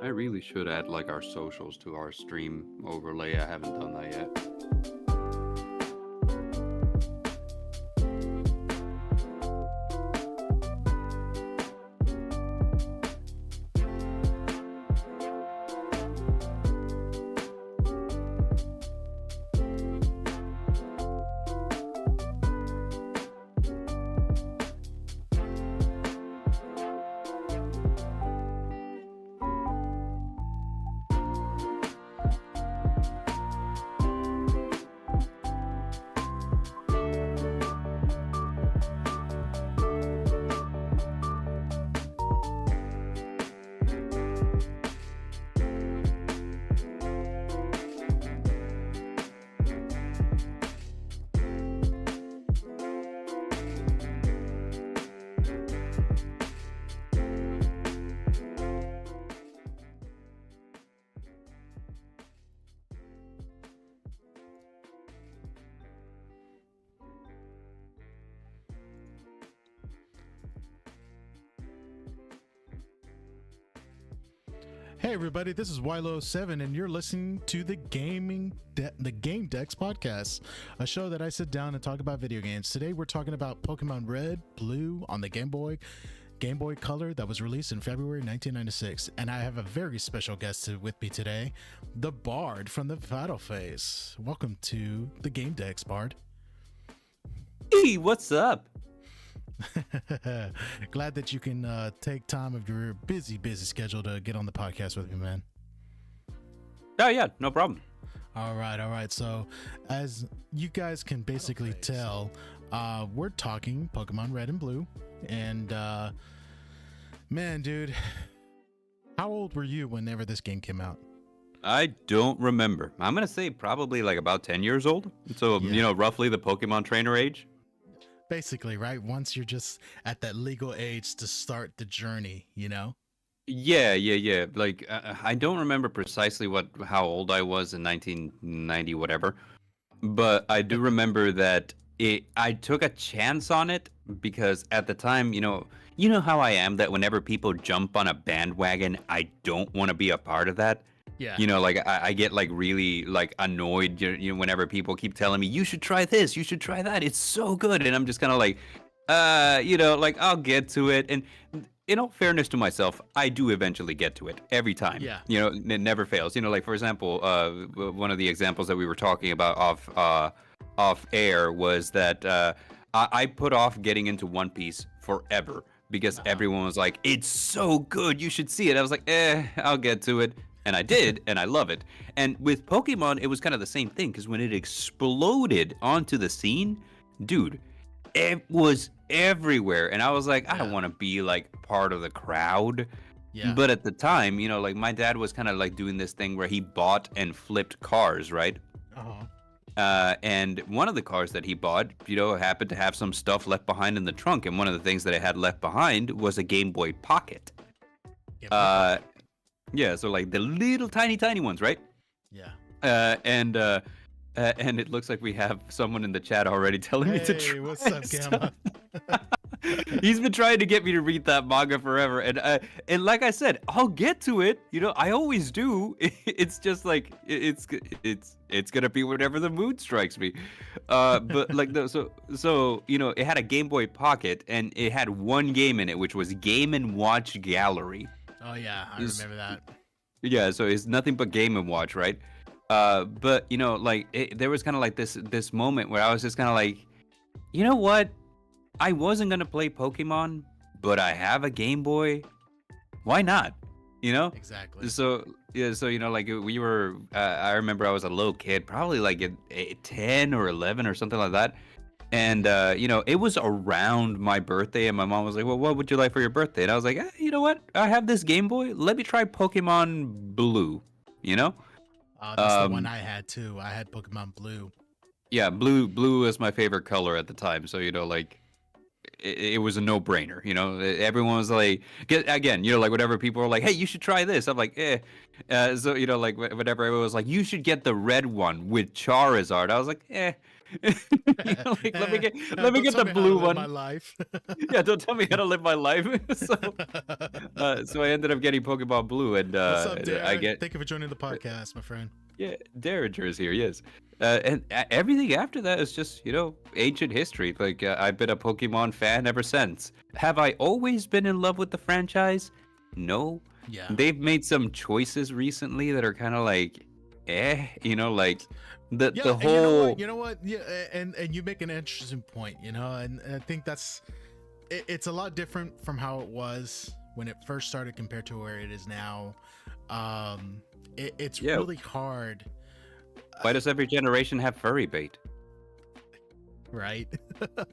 I really should add like our socials to our stream overlay. I haven't done that yet. Hey everybody, this is Wilo7 and you're listening to the Gamedex podcast, a show that I sit down and talk about video games. Today we're talking about Pokemon Red, Blue on the Game Boy Color that was released in February 1996. And I have a very special guest with me today, the Bard from the Battle Phase. Welcome to the Gamedex, Bard. Hey, what's up? Glad that you can take time of your busy schedule to get on the podcast with me, man. Oh yeah, no problem. All right. So as you guys can basically tell, we're talking Pokemon Red and Blue. And man, dude, how old were you whenever this game came out? I don't remember. I'm gonna say probably like about 10 years old. So roughly the Pokemon trainer age. Basically, right? Once you're just at that legal age to start the journey, you know? Yeah. Like I don't remember precisely how old I was in 1990, whatever. But I do remember that I took a chance on it because at the time, you know how I am, that whenever people jump on a bandwagon, I don't want to be a part of that. Yeah. Like I get like really like annoyed, whenever people keep telling me, you should try this, you should try that. It's so good. And I'm just kind of like, like I'll get to it. And in all fairness to myself, I do eventually get to it every time. Yeah. It never fails. Like for example, one of the examples that we were talking about off air was that I put off getting into One Piece forever because everyone was like, it's so good, you should see it. I was like, I'll get to it. And I did, and I love it. And with Pokemon, it was kind of the same thing, because when it exploded onto the scene, dude, it was everywhere. And I was like, I don't want to be like part of the crowd. Yeah. But at the time, like my dad was kind of like doing this thing where he bought and flipped cars, right? And one of the cars that he bought, happened to have some stuff left behind in the trunk. And one of the things that it had left behind was a Game Boy Pocket. Yeah, so like the little tiny ones, right? Yeah. And it looks like we have someone in the chat already telling me to try. Hey, what's up, Gamma? He's been trying to get me to read that manga forever, and like I said, I'll get to it. I always do. It's just like it's gonna be whatever the mood strikes me. But like so it had a Game Boy Pocket, and it had one game in it, which was Game and Watch Gallery. Oh yeah, I remember that. Yeah, so it's nothing but Game and Watch, right? But there was kind of like this moment where I was just kind of like, you know what? I wasn't gonna play Pokemon, but I have a Game Boy. Why not? Exactly. So yeah, so like we were. I remember I was a little kid, probably like at 10 or 11 or something like that. And, it was around my birthday, and my mom was like, well, what would you like for your birthday? And I was like, you know what? I have this Game Boy. Let me try Pokemon Blue, That's the one I had, too. I had Pokemon Blue. Yeah, blue was my favorite color at the time. So, like, it was a no-brainer, Everyone was like, again, like, whenever people were like, hey, you should try this. I'm like, so, like, whenever everyone was like, you should get the red one with Charizard. I was like, Like, let me Don't get tell the me how to blue live my one. life. Yeah, don't tell me how to live my life. So I ended up getting Pokemon Blue, and What's up, I Dare? get Thank you for joining the podcast, my friend. yeah, Derringer is here, yes. And everything after that is just, ancient history. Like, I've been a Pokemon fan ever since. Have I always been in love with the franchise? No. Yeah. They've made some choices recently that are kind of like, like the Yeah, whole. and you know what? Yeah, and you make an interesting point, and I think it's a lot different from how it was when it first started compared to where it is now. It's really hard. Why does every generation have furry bait? Right?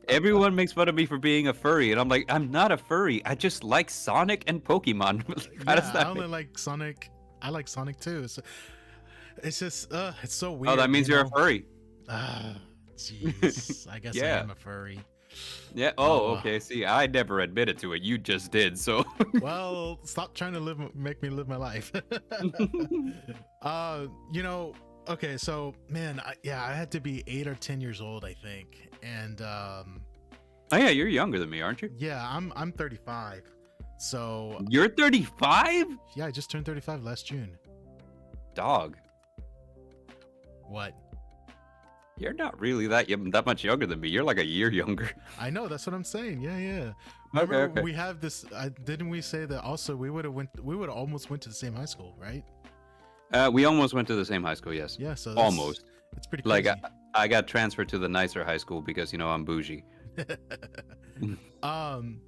Everyone makes fun of me for being a furry, and I'm like, I'm not a furry. I just like Sonic and Pokemon. How does that I only like Sonic. I like Sonic too. So it's just, it's so weird. Oh, that means you're a furry. Jeez. I guess I am a furry. Yeah. Oh, okay. See, I never admitted to it. You just did. So. Well, stop trying to make me live my life. Okay, so man, I had to be 8 or 10 years old, I think, and oh yeah, you're younger than me, aren't you? Yeah, I'm 35. So you're 35? Yeah, I just turned 35 last June. Dog. What? You're not really that much younger than me. You're like a year younger. I know, that's what I'm saying. Yeah. Remember, okay. We have this. Didn't we say that also we would almost went to the same high school, right? We almost went to the same high school, yes. Yeah, so almost. It's pretty crazy. Like I got transferred to the nicer high school because I'm bougie. But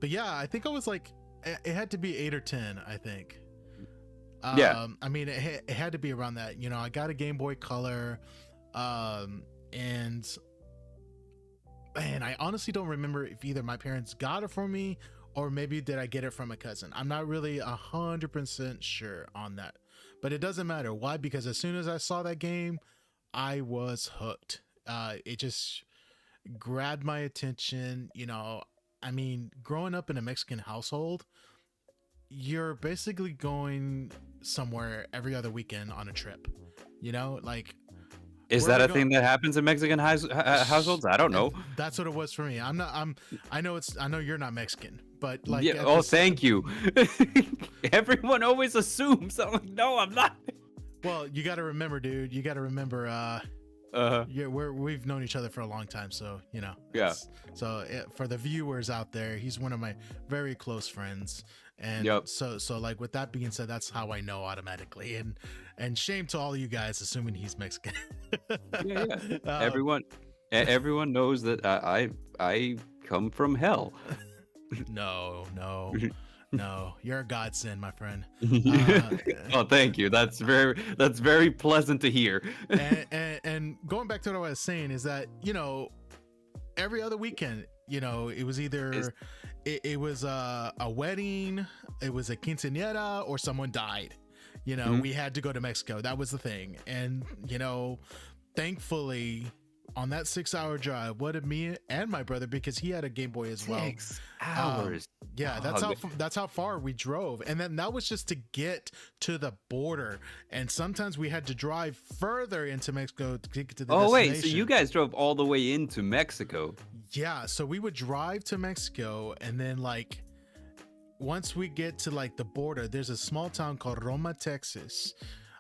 yeah, I think I was like, it had to be 8 or 10, I think. Yeah. I mean, it had to be around that. I got a Game Boy Color, and man, I honestly don't remember if either my parents got it for me or maybe did I get it from a cousin. I'm not really 100% sure on that. But it doesn't matter. Why? Because as soon as I saw that game, I was hooked. It just grabbed my attention. I mean, growing up in a Mexican household, you're basically going somewhere every other weekend on a trip. Like, is that a thing that happens in Mexican households? I don't know. That's what it was for me. I know you're not Mexican, but like, yeah. Oh, thank you. Everyone always assumes. I'm like, no, I'm not. Well, you got to remember, dude. You got to remember. We've known each other for a long time, so Yeah. So for the viewers out there, he's one of my very close friends, and so like with that being said, that's how I know automatically. And shame to all you guys assuming he's Mexican. Yeah. Everyone knows that I come from hell. No, you're a godsend, my friend. Oh, thank you. That's very pleasant to hear. and going back to what I was saying is that every other weekend, it was either it was a wedding, it was a quinceañera, or someone died. We had to go to Mexico. That was the thing. And thankfully, on that 6-hour drive, what did me and my brother, because he had a Game Boy as well. 6 hours. Yeah, that's how far we drove, and then that was just to get to the border. And sometimes we had to drive further into Mexico to get to the destination. Wait, so you guys drove all the way into Mexico? Yeah, so we would drive to Mexico, and then like once we get to like the border, there's a small town called Roma, Texas,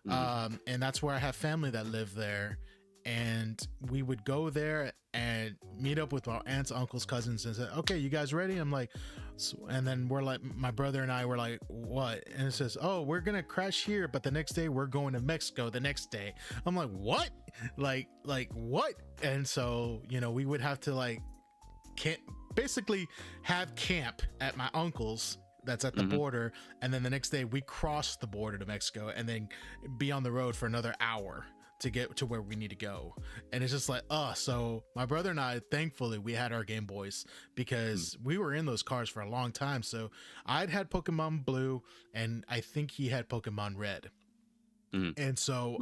and that's where I have family that live there. And we would go there and meet up with our aunts, uncles, cousins, and say, okay, you guys ready? I'm like, and then we're like, my brother and I were like, what? And it says, oh, we're going to crash here, but the next day we're going to Mexico the next day. I'm like, what? Like what? And so, we would have to basically have camp at my uncle's that's at the border. And then the next day we cross the border to Mexico and then be on the road for another hour to get to where we need to go. And it's just like, so my brother and I, thankfully we had our Game Boys because we were in those cars for a long time. So I'd had Pokemon Blue and I think he had Pokemon Red. And so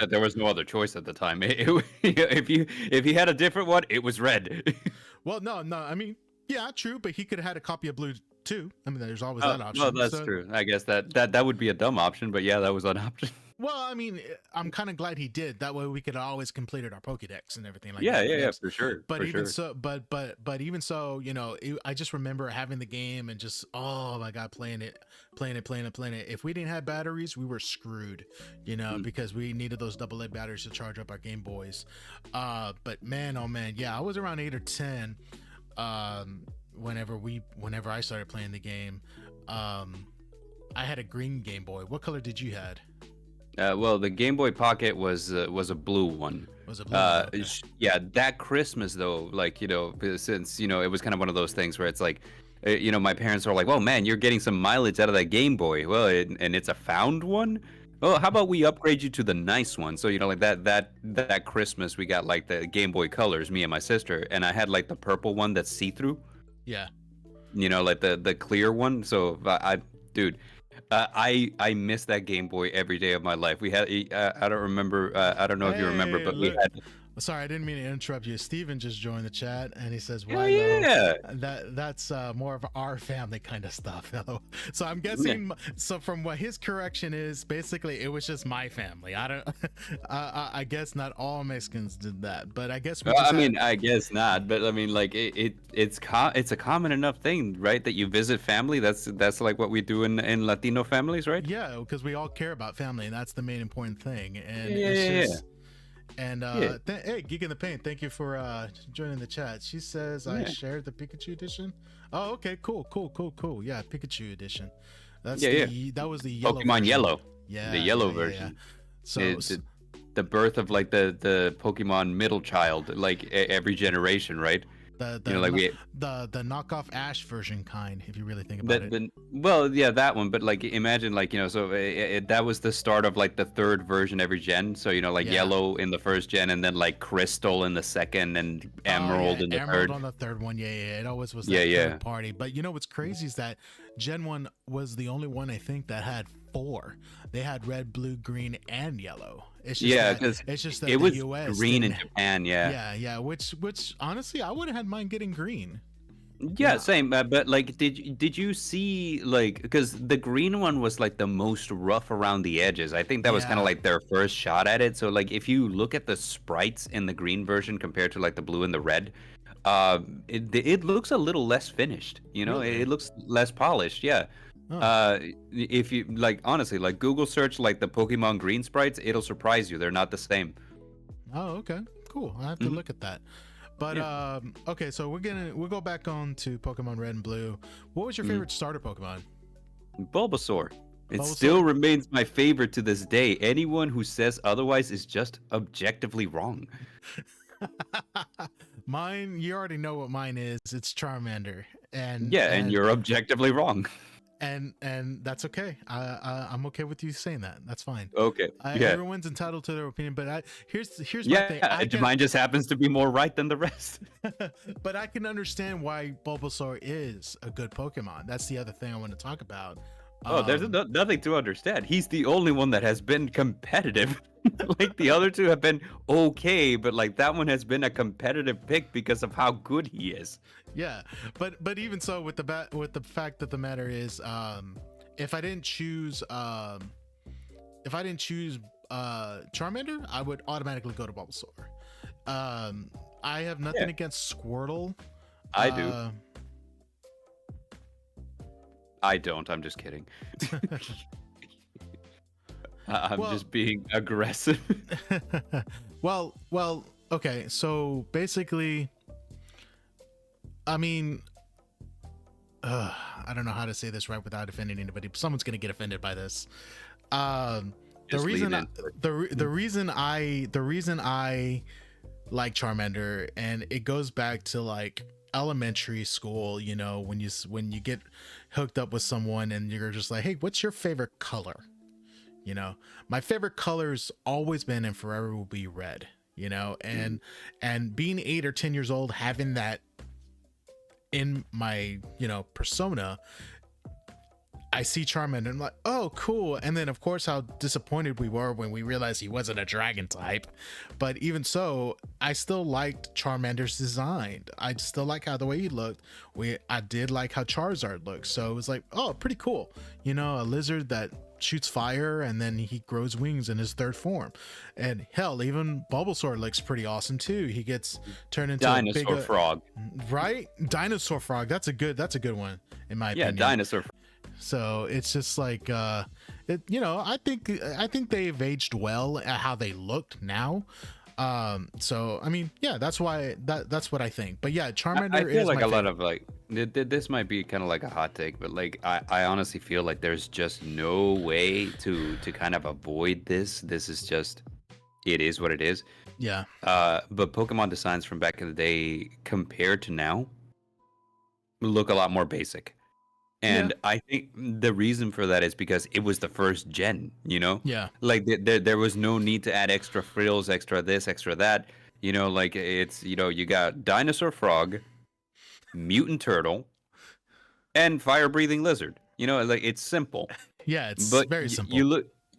there was no other choice at the time. If he had a different one, it was Red. Well, no, I mean, yeah, true, but he could have had a copy of Blue too. I mean, there's always that option. Well, that's true. I guess that would be a dumb option, but yeah, that was an option. Well, I mean, I'm kind of glad he did. That way, we could always completed our Pokédex and everything like Yeah, that. yeah, You know? yeah, for sure, But for even sure. so, but even so, you know, I just remember having the game and just, oh my god, playing it. If we didn't have batteries, we were screwed, you know, Mm. because we needed those AA batteries to charge up our Game Boys. But man, oh man, yeah, I was around 8 or 10. Whenever I started playing the game, I had a green Game Boy. What color did you had? Well, the Game Boy Pocket was a blue one. Was it blue? Okay. Yeah, that Christmas though, like since it was kind of one of those things where it's like, my parents are like, "Well, man, you're getting some mileage out of that Game Boy. Well, and it's a found one. Well, how about we upgrade you to the nice one?" So like that Christmas we got like the Game Boy Colors, me and my sister, and I had like the purple one that's see through. Yeah. Like the clear one. So dude. I miss that Game Boy every day of my life. We had I don't remember. I don't know if you remember, but we had. Sorry, I didn't mean to interrupt you. Steven just joined the chat and he says, "Why yeah, that's more of our family kind of stuff." So I'm guessing. Yeah. So from what his correction is, basically it was just my family. I don't. I guess not all Mexicans did that, but I guess. I guess not. But I mean, like it's a common enough thing, right? That you visit family. That's like what we do in Latino families, right? Yeah, because we all care about family, and that's the main important thing. And yeah, it's just. And hey, Geek in the Paint, thank you for joining the chat. She says I shared the Pikachu edition. Oh, okay, cool. Yeah, Pikachu edition. That was the yellow Pokemon version. Yellow. Yeah, the yellow version. Yeah. So it's the birth of like the Pokemon middle child, like every generation, right? The knockoff Ash version kind, if you really think about it. Well, yeah, that one. But like, imagine like so that was the start of like the third version every gen. So Yellow in the first gen, and then like Crystal in the second, and Emerald in the Emerald third. On the third one, yeah. It always was that third party. But what's crazy is that Gen 1 was the only one I think that had 4. They had red, blue, green, and yellow. It's just that it was the US green in Japan. Yeah. Which honestly, I wouldn't have mind getting green. Yeah, same. But like, did you see like because the green one was like the most rough around the edges? I think that was kind of like their first shot at it. So like, if you look at the sprites in the green version compared to like the blue and the red, it looks a little less finished. Really? It looks less polished. Yeah. Oh. If you like, honestly, like Google search like the Pokemon green sprites, it'll surprise you. They're not the same. Oh, okay, cool. I have to look at that. But okay, so we'll go back on to Pokemon Red and Blue. What was your favorite starter Pokemon? Bulbasaur. It still remains my favorite to this day. Anyone who says otherwise is just objectively wrong. Mine, you already know what mine is. It's Charmander. And you're objectively wrong. And that's okay. I'm okay with you saying that. That's fine. Okay. Everyone's entitled to their opinion, but here's my thing. Mine just happens to be more right than the rest. But I can understand why Bulbasaur is a good Pokemon. That's the other thing I want to talk about. There's nothing to understand. He's the only one that has been competitive. Like the other two have been okay, but like that one has been a competitive pick because of how good he is. Yeah, but even so, with the fact that the matter is, if I didn't choose Charmander, I would automatically go to Bulbasaur. I have nothing against Squirtle. I do. I don't. I'm just kidding. I'm just being aggressive. well, okay. So basically, I mean, I don't know how to say this right without offending anybody. But someone's gonna get offended by this. The reason I like Charmander, and it goes back to like elementary school, when you get hooked up with someone and you're just like, hey, what's your favorite color? My favorite color's always been and forever will be red, and being 8 or 10 years old, having that in my persona, I see Charmander and I'm like, oh, cool. And then of course how disappointed we were when we realized he wasn't a dragon type. But even so, I still liked Charmander's design. I still like how the way he looked. I did like how Charizard looked. So it was like, oh, pretty cool. A lizard that shoots fire, and then he grows wings in his third form. And hell, even Bulbasaur looks pretty awesome too. He gets turned into Dinosaur a big frog. right? Dinosaur frog. That's a good one in my opinion. Dinosaur. So it's just like it, you know, I think they've aged well at how they looked now. So I mean, yeah, that's why that's what I think. But yeah, Charmander I feel is like my a lot favorite. of like this might be kind of like a hot take, but like I honestly feel like there's just no way to kind of avoid this. This is just, it is what it is. Yeah. But Pokemon designs from back in the day compared to now look a lot more basic. And I think the reason for that is because it was the first gen, you know? Yeah. Like there was no need to add extra frills, extra this, extra that. You know, like it's, you know, you got dinosaur frog, mutant turtle, and fire breathing lizard. You know, like it's simple. Yeah, it's But very simple.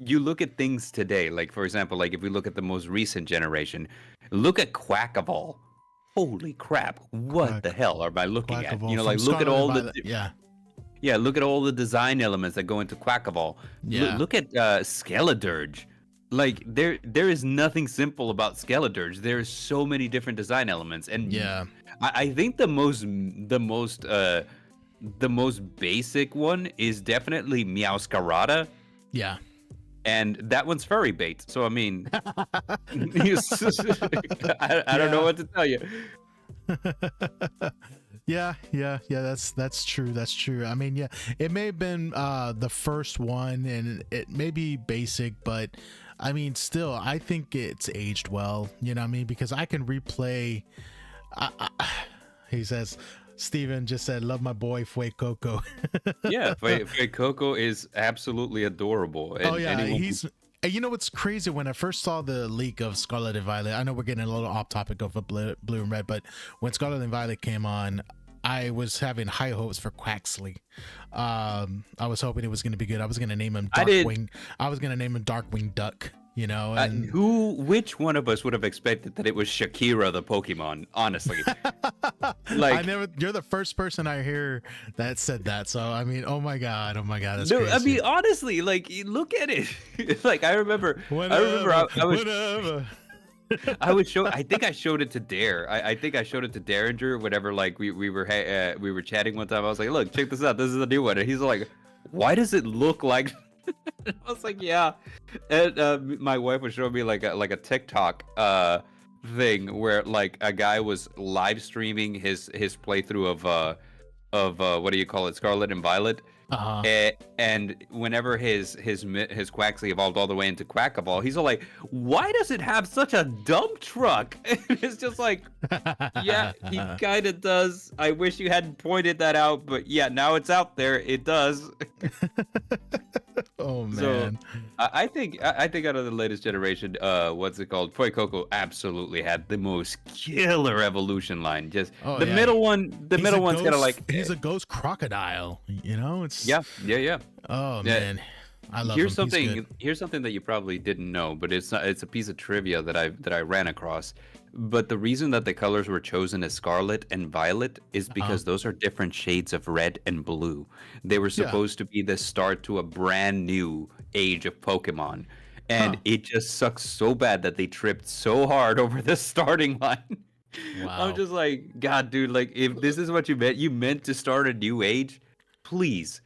you look at things today, like for example, like if we look at the most recent generation, look at Quackaball. Holy crap. What the hell am I looking at? You know, like look at all the yeah, look at all the design elements that go into Quackaball. Yeah. Look at Skeledirge. Like there is nothing simple about Skeledirge. There's so many different design elements, and yeah, I think the most basic one is definitely Meowscarada, yeah. and that one's furry bait. So I mean, I don't know what to tell you. Yeah, that's true. That's true. I mean, yeah, it may have been the first one, and it may be basic, but I mean, still, I think it's aged well. You know what I mean? Because I can replay. He says, Steven just said, "Love my boy Fue Coco." Yeah, Fue Coco is absolutely adorable. And oh yeah, anyone And you know what's crazy? When I first saw the leak of Scarlet and Violet, I know we're getting a little off topic of Blue and Red, but when Scarlet and Violet came on, I was having high hopes for Quaxley. I was hoping it was going to be good. I was going to name him Darkwing. I was going to name him Darkwing Duck. You know, and which one of us would have expected that it was Shakira the Pokemon? Honestly, like You're the first person I hear that said that. So I mean, oh my god, that's no, crazy. I mean honestly, like look at it. Like I remember, whatever. I think I showed it to Dare. I think I showed it to Derringer. Whenever like we were chatting one time, I was like, look, check this out. This is a new one, and he's like, why does it look like? I was like, yeah. And my wife was showing me like a TikTok thing where like a guy was live streaming his playthrough of what do you call it, Scarlet and Violet. And whenever his Quaxley evolved all the way into Quackaball, he's all like, why does it have such a dump truck? And it's just like, yeah, he kind of does. I wish you hadn't pointed that out, but yeah, now it's out there. It does. Oh man. So I think out of the latest generation, what's it called? Fue Coco absolutely had the most killer evolution line. Just the middle one, middle one's kind of like he's a ghost crocodile. You know, it's yeah. Oh man, I love here's him. Here's something that you probably didn't know, but it's a piece of trivia that I ran across. But the reason that the colors were chosen as Scarlet and Violet is because those are different shades of red and blue. They were supposed to be the start to a brand new age of Pokemon. And it just sucks so bad that they tripped so hard over the starting line. Wow. I'm just like, God, dude, like if this is what you meant to start a new age, please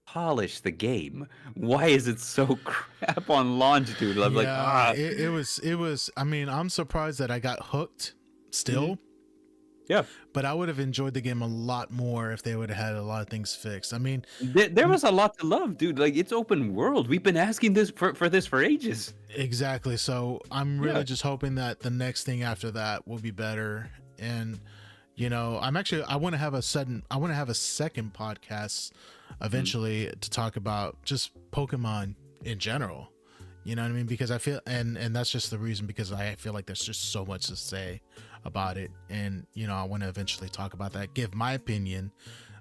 polish the game. Why is it so crap on launch, dude? I'm like, it was. I mean, I'm surprised that I got hooked still. Mm-hmm. Yeah, but I would have enjoyed the game a lot more if they would have had a lot of things fixed. I mean, there was a lot to love, dude. Like it's open world. We've been asking this for this for ages. Exactly. So I'm really just hoping that the next thing after that will be better. And you know, I want to have a second podcast eventually to talk about just Pokemon in general. You know what I mean? Because I feel, and that's just the reason, because I feel like there's just so much to say about it. And, you know, I want to eventually talk about that, give my opinion,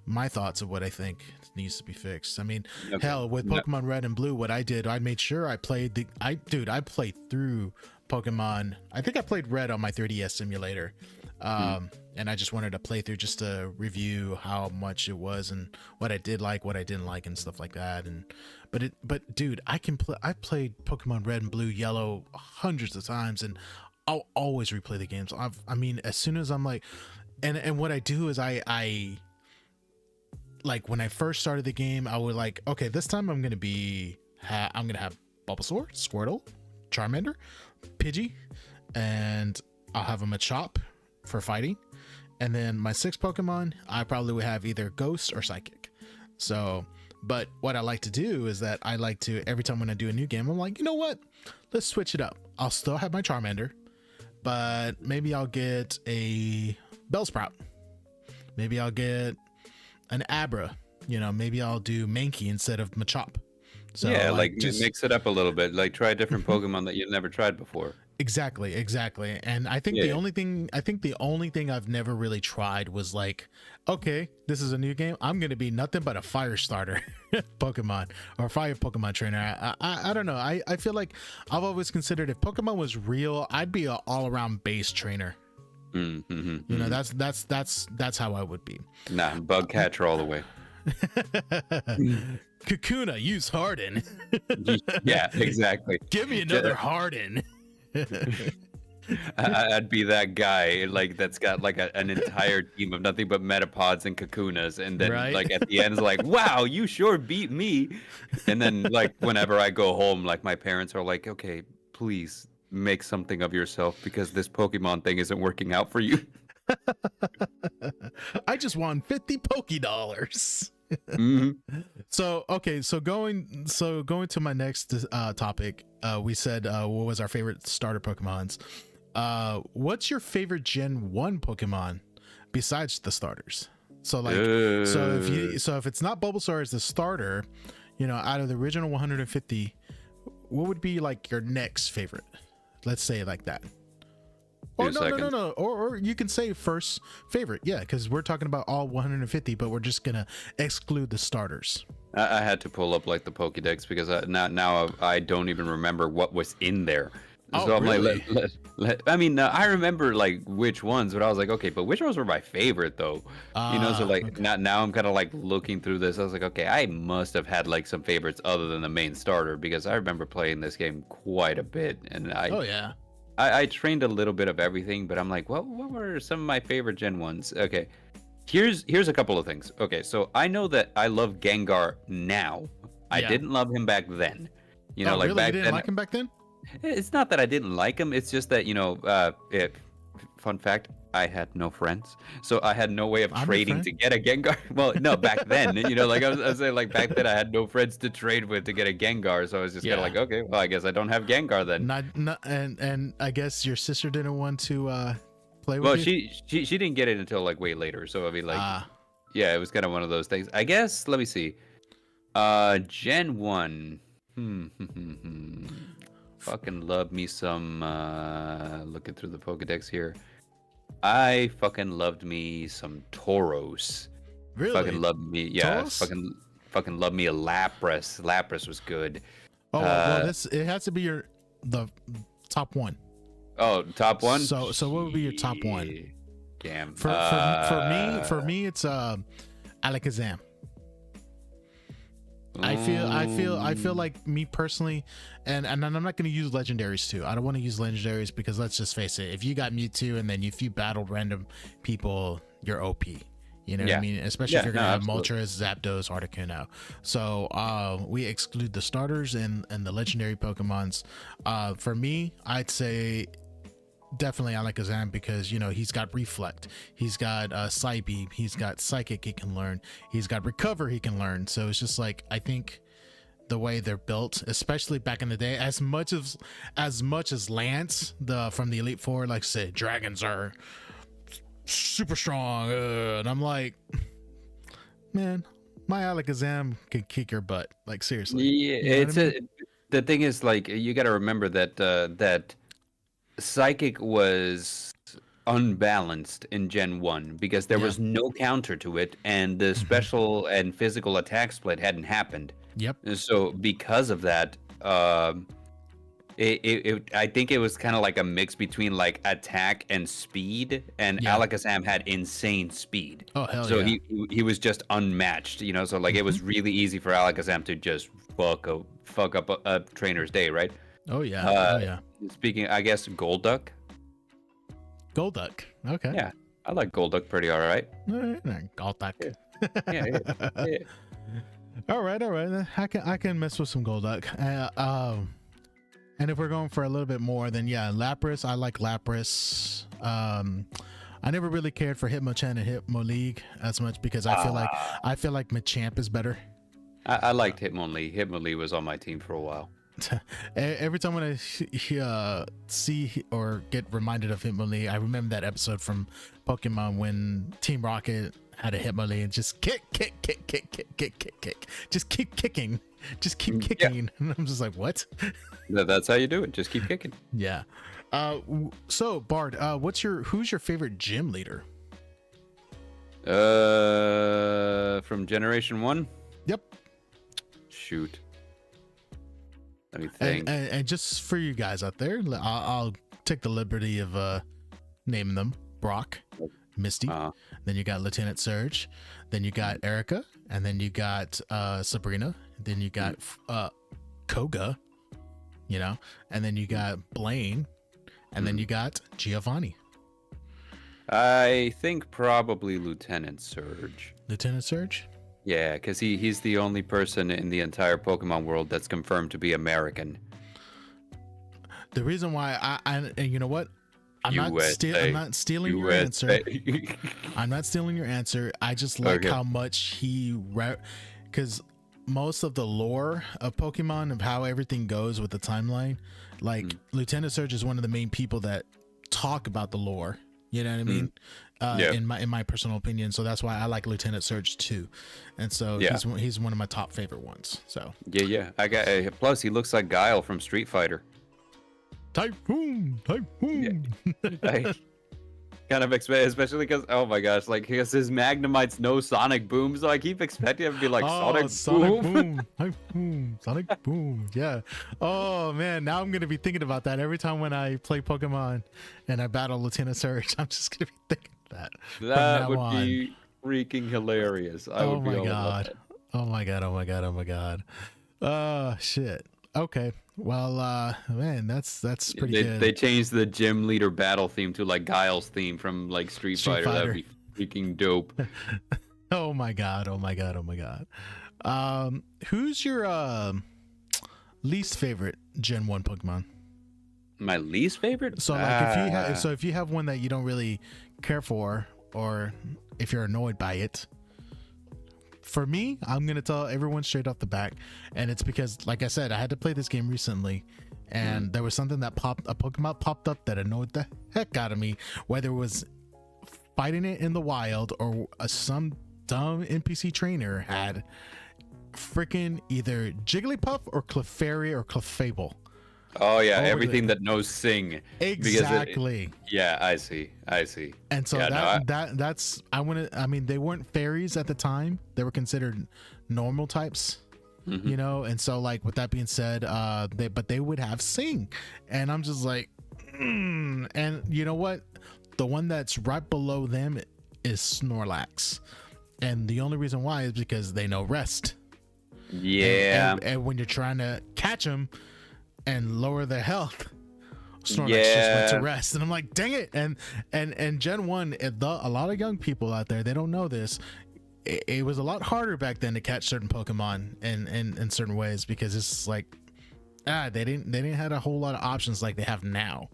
my thoughts of what I think needs to be fixed. I mean, hell, with Pokemon Red and Blue, what I did, I made sure I played I played through Pokemon. I think I played Red on my 3DS emulator. And I just wanted to play through just to review how much it was and what I did like, what I didn't like, and stuff like that. And but dude, I played Pokemon Red and Blue, Yellow hundreds of times, and I'll always replay the games. I mean, as soon as I'm like, and what I do is I like when I first started the game, I would like, okay, this time I'm gonna have Bulbasaur, Squirtle, Charmander, Pidgey, and I'll have a Machop for fighting. And then my 6 Pokemon, I probably would have either Ghost or Psychic. So, but what I like to do is that I like to, every time when I do a new game, I'm like, you know what? Let's switch it up. I'll still have my Charmander, but maybe I'll get a Bellsprout. Maybe I'll get an Abra. You know, maybe I'll do Mankey instead of Machop. So yeah, like just mix it up a little bit. Like try a different Pokemon that you've never tried before. Exactly. And I think the only thing I've never really tried was like, okay, this is a new game. I'm gonna be nothing but a fire starter Pokemon or fire Pokemon trainer. I don't know. I feel like I've always considered if Pokemon was real, I'd be an all around base trainer. You know, that's how I would be. Nah, bug catcher all the way. Kakuna, use Harden. Yeah, exactly. Give me another Harden. I'd be that guy like that's got like an entire team of nothing but Metapods and Kakunas, and then like at the end it's like, wow, you sure beat me. And then like whenever I go home, like my parents are like, okay, please make something of yourself because this Pokemon thing isn't working out for you. I just won 50 Poké-Dollars. So okay, so going to my next topic, we said what was our favorite starter Pokemons. What's your favorite Gen 1 Pokemon besides the starters? So like so if it's not Bulbasaur as the starter, you know, out of the original 150, what would be like your next favorite? Let's say it like that. Oh no. Or you can say first favorite, yeah, because we're talking about all 150, but we're just gonna exclude the starters. I had to pull up like the Pokédex because now I don't even remember what was in there. Oh, so I'm really? like, I mean, I remember like which ones, but I was like, okay, but which ones were my favorite though? You know, so like okay. now I'm kind of like looking through this. I was like, okay, I must have had like some favorites other than the main starter because I remember playing this game quite a bit, and I trained a little bit of everything, but I'm like, what were some of my favorite Gen 1s? Okay, here's a couple of things. Okay, so I know that I love Gengar now. I didn't love him back then. You know, like really? back You didn't then. like him back then? It's not that I didn't like him. It's just that, you know, fun fact, I had no friends. So I had no way of trading to get a Gengar. Well, no, back then, you know, like I was saying, like back then I had no friends to trade with to get a Gengar. So I was just kind of like, okay, well, I guess I don't have Gengar then. And I guess your sister didn't want to play with Well, you? she didn't get it until like way later. So I mean, like, yeah, it was kind of one of those things. I guess, let me see. Gen 1. Fucking love me some looking through the Pokedex here. I fucking loved me some Tauros. Really? Fucking loved me, yeah. Tauros? Fucking loved me a Lapras. Lapras was good. Oh, well, it has to be the top one. Oh, top one. So what would be your top one? Damn. For me, it's Alakazam. I feel like me personally, and I'm not going to use legendaries too. I don't want to use legendaries because let's just face it. If you got Mewtwo and then if you battled random people, you're OP. You know what I mean? Especially if you're gonna have Moltres, Zapdos, Articuno. So we exclude the starters and the legendary Pokemons. For me, I'd say definitely Alakazam because, you know, he's got Reflect, he's got Psybeam, he's got Psychic he can learn, he's got Recover he can learn. So it's just like, I think the way they're built, especially back in the day, as much as Lance from the Elite Four, like say dragons are super strong, and I'm like, man, my Alakazam can kick your butt, like seriously. Yeah, you know the thing is, like, you got to remember that that Psychic was unbalanced in Gen 1 because there was no counter to it, and the special and physical attack split hadn't happened. Yep. So because of that, I think it was kind of like a mix between like attack and speed, and Yeah. Alakazam had insane speed. Oh hell So yeah. he was just unmatched, you know. So like it was really easy for Alakazam to just fuck up a trainer's day, right? Oh yeah. Oh yeah. Speaking, I guess Golduck. Golduck. Okay. Yeah, I like Golduck pretty all right. Golduck. Yeah. All right. I can mess with some Golduck. And if we're going for a little bit more, then yeah, Lapras. I like Lapras. I never really cared for Hitmonchan and Hitmonleague as much because I feel like Machamp is better. I liked Hitmonlee. Hitmonlee was on my team for a while. Every time when I see or get reminded of Hitmonlee, I remember that episode from Pokemon when Team Rocket had a Hitmonlee and just kick, just keep kicking, and I'm just like, what? That's how you do it. Just keep kicking. Yeah. So Bard, who's your favorite gym leader? From Generation 1? Yep. Shoot. Let me think. And just for you guys out there, I'll take the liberty of naming them. Brock, Misty, then you got Lieutenant Surge, then you got Erica, and then you got Sabrina, then you got Koga, you know, and then you got Blaine, and then you got Giovanni. I think probably Lieutenant Surge. Lieutenant Surge? Yeah, because he's the only person in the entire Pokemon world that's confirmed to be American. The reason why and you know what? I'm not stealing your USA. answer. I'm not stealing your answer. I just like how much because most of the lore of Pokemon, of how everything goes with the timeline, like Lieutenant Surge is one of the main people that talk about the lore. You know what I mean? In my personal opinion. So that's why I like Lieutenant Surge too. And so he's one of my top favorite ones. So yeah. I got plus he looks like Guile from Street Fighter. Typhoon. Yeah. Kind of expect, especially because his Magnemites know Sonic Boom, so I keep expecting him to be like Sonic Boom. Typhoon. Sonic Boom. Yeah. Oh man, now I'm gonna be thinking about that every time when I play Pokemon and I battle Lieutenant Surge. I'm just gonna be thinking that. That would be freaking hilarious. Oh my god. Shit. Okay. Well, man, that's pretty good. They changed the gym leader battle theme to like Guile's theme from like Street Fighter. That'd be freaking dope. Oh my god. Who's your least favorite Gen 1 Pokemon? My least favorite? So like if you have one that you don't really care for, or if you're annoyed by it. For me, I'm gonna tell everyone straight off the back, and it's because, like I said, I had to play this game recently, and there was something a Pokemon popped up that annoyed the heck out of me, whether it was fighting it in the wild or some dumb NPC trainer had freaking either Jigglypuff or Clefairy or Clefable. Oh yeah, everything that knows Sing. Exactly. I see. And so they weren't fairies at the time. They were considered normal types. You know, and so like with that being said, they would have Sing. And I'm just like, and you know what? The one that's right below them is Snorlax. And the only reason why is because they know rest. Yeah. And when you're trying to catch them and lower their health, Snorlax just went to rest. And I'm like, dang it. And Gen 1, a lot of young people out there, they don't know this. It was a lot harder back then to catch certain Pokemon in certain ways, because it's like they didn't have a whole lot of options like they have now.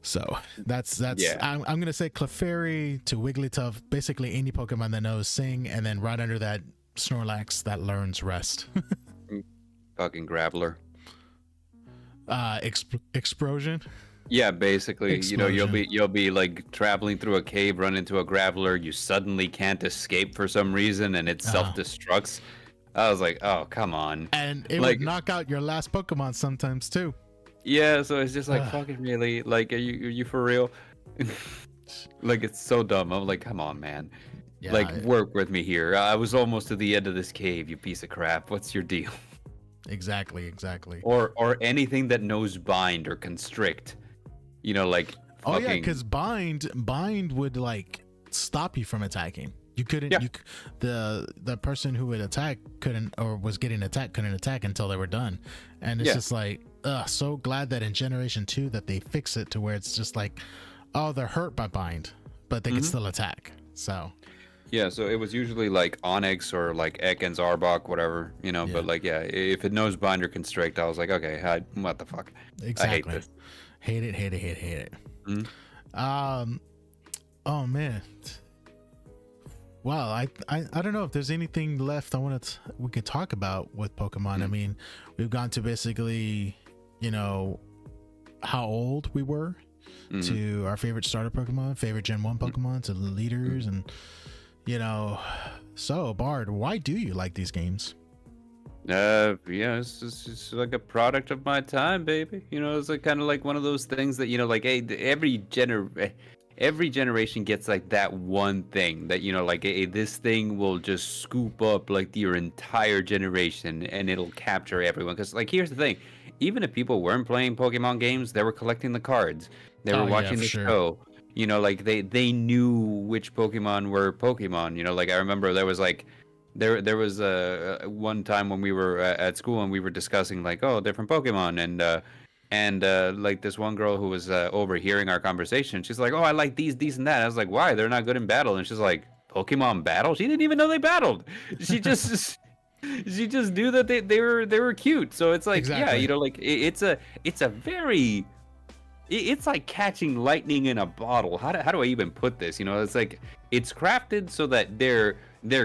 So that's I'm gonna say Clefairy to Wigglytuff, basically any Pokemon that knows Sing, and then right under that Snorlax that learns rest. Fucking Graveler. Explosion. Yeah, basically, Explosion. You know, you'll be like traveling through a cave, run into a Graveler, you suddenly can't escape for some reason, and it self-destructs. I was like, oh, come on. And it would knock out your last Pokemon sometimes too. Yeah, so it's just like, fucking really? Like, are you for real? Like, it's so dumb. I'm like, come on, man. Yeah, work with me here. I was almost to the end of this cave, you piece of crap. What's your deal? Exactly. or anything that knows bind or constrict. Like Oh yeah, fucking because bind would like stop you from attacking. You couldn't. yeah. The person who would attack couldn't, or was getting attacked, couldn't attack until they were done. And it's Yeah. just like, so glad that in Generation 2 that they fix it to where it's just like, oh, they're hurt by bind, but they can still attack. So Yeah, so it was usually like Onyx or like Ekans Arbok, whatever, Yeah. but like, yeah, if it knows bind or constrict, I was like, okay, what the fuck? exactly, I hate this. hate it. Mhm. Oh man. Wow, I don't know if there's anything left we could talk about with Pokemon. I mean, we've gone to basically, how old we were, to our favorite starter Pokemon, favorite Gen 1 Pokemon, to the leaders, and so Bard, why do you like these games? Yeah, it's like a product of my time, baby. It's like kind of like one of those things that like, hey, every generation gets like that one thing that like, hey, this thing will just scoop up like your entire generation and it'll capture everyone. Because like, here's the thing, even if people weren't playing Pokemon games, they were collecting the cards, they were watching for the sure. show. Like they knew which Pokemon were Pokemon. Like I remember there was like. There was one time when we were at school and we were discussing like, oh, different Pokemon, and like this one girl who was overhearing our conversation, she's like, oh, I like these and that. I was like, why? They're not good in battle. And she's like, Pokemon battle? She didn't even know they battled. She just she just knew that they were cute. So it's like, Exactly. yeah, like it's a very it's like catching lightning in a bottle. How do I even put this? It's like it's crafted so that they're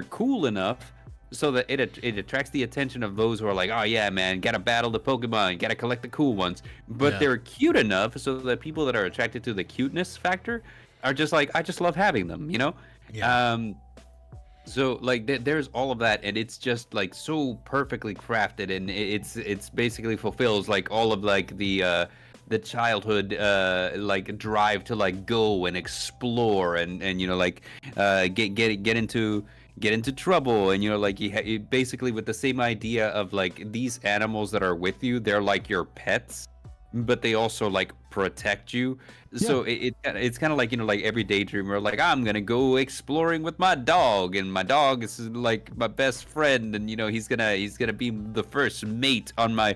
cool enough so that it attracts the attention of those who are like, oh yeah, man, gotta battle the Pokemon, gotta collect the cool ones. But Yeah. they're cute enough so that people that are attracted to the cuteness factor are just like, I just love having them. Yeah. So like there's all of that, and it's just like so perfectly crafted, and it's basically fulfills like all of like the childhood like drive to like go and explore and like get into trouble, and like you basically with the same idea of like these animals that are with you, they're like your pets, but they also like protect you. So it's kind of like like every daydreamer, like I'm gonna go exploring with my dog, and my dog is like my best friend, and he's gonna be the first mate on my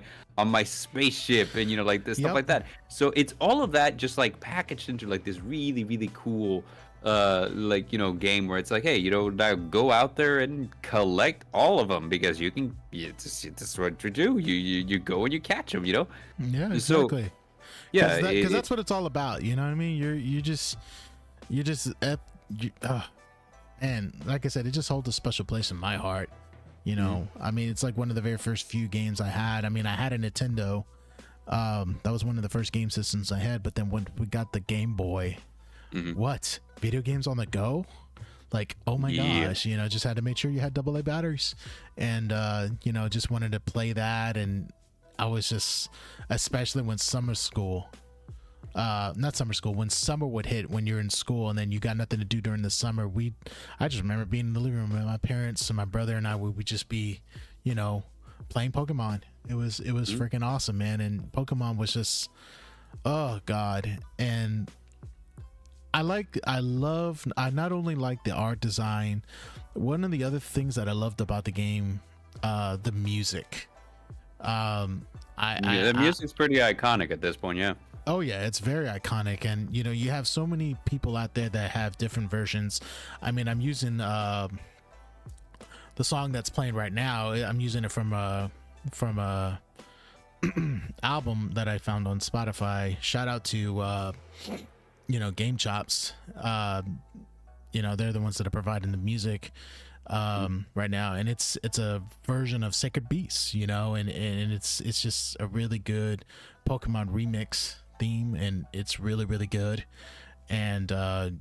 spaceship, and like this stuff like that. So it's all of that just like packaged into like this really really cool like game where it's like, hey, now go out there and collect all of them, because you can, it's what you do, you go and you catch them. Yeah, So exactly. yeah, Because that's what it's all about. You know what I mean? And like I said, it just holds a special place in my heart. I mean, it's like one of the very first few games I had. I mean, I had a Nintendo. That was one of the first game systems I had. But then when we got the Game Boy, what? Video games on the go? Like, oh my gosh, just had to make sure you had AA batteries, and just wanted to play that. And I was just, especially when when summer would hit, when you're in school and then you got nothing to do during the summer, I just remember being in the living room with my parents and my brother and I would just be, playing Pokemon. It was freaking awesome, man. And Pokemon was just, oh God. And I not only like the art design, one of the other things that I loved about the game, the music. The music's pretty iconic at this point. Yeah. Oh yeah, it's very iconic, and you have so many people out there that have different versions. I mean, I'm using the song that's playing right now. I'm using it from a album that I found on Spotify. Shout out to Gamechops. They're the ones that are providing the music right now, and it's a version of Sacred Beasts, and it's just a really good Pokemon remix theme, and it's really really good. And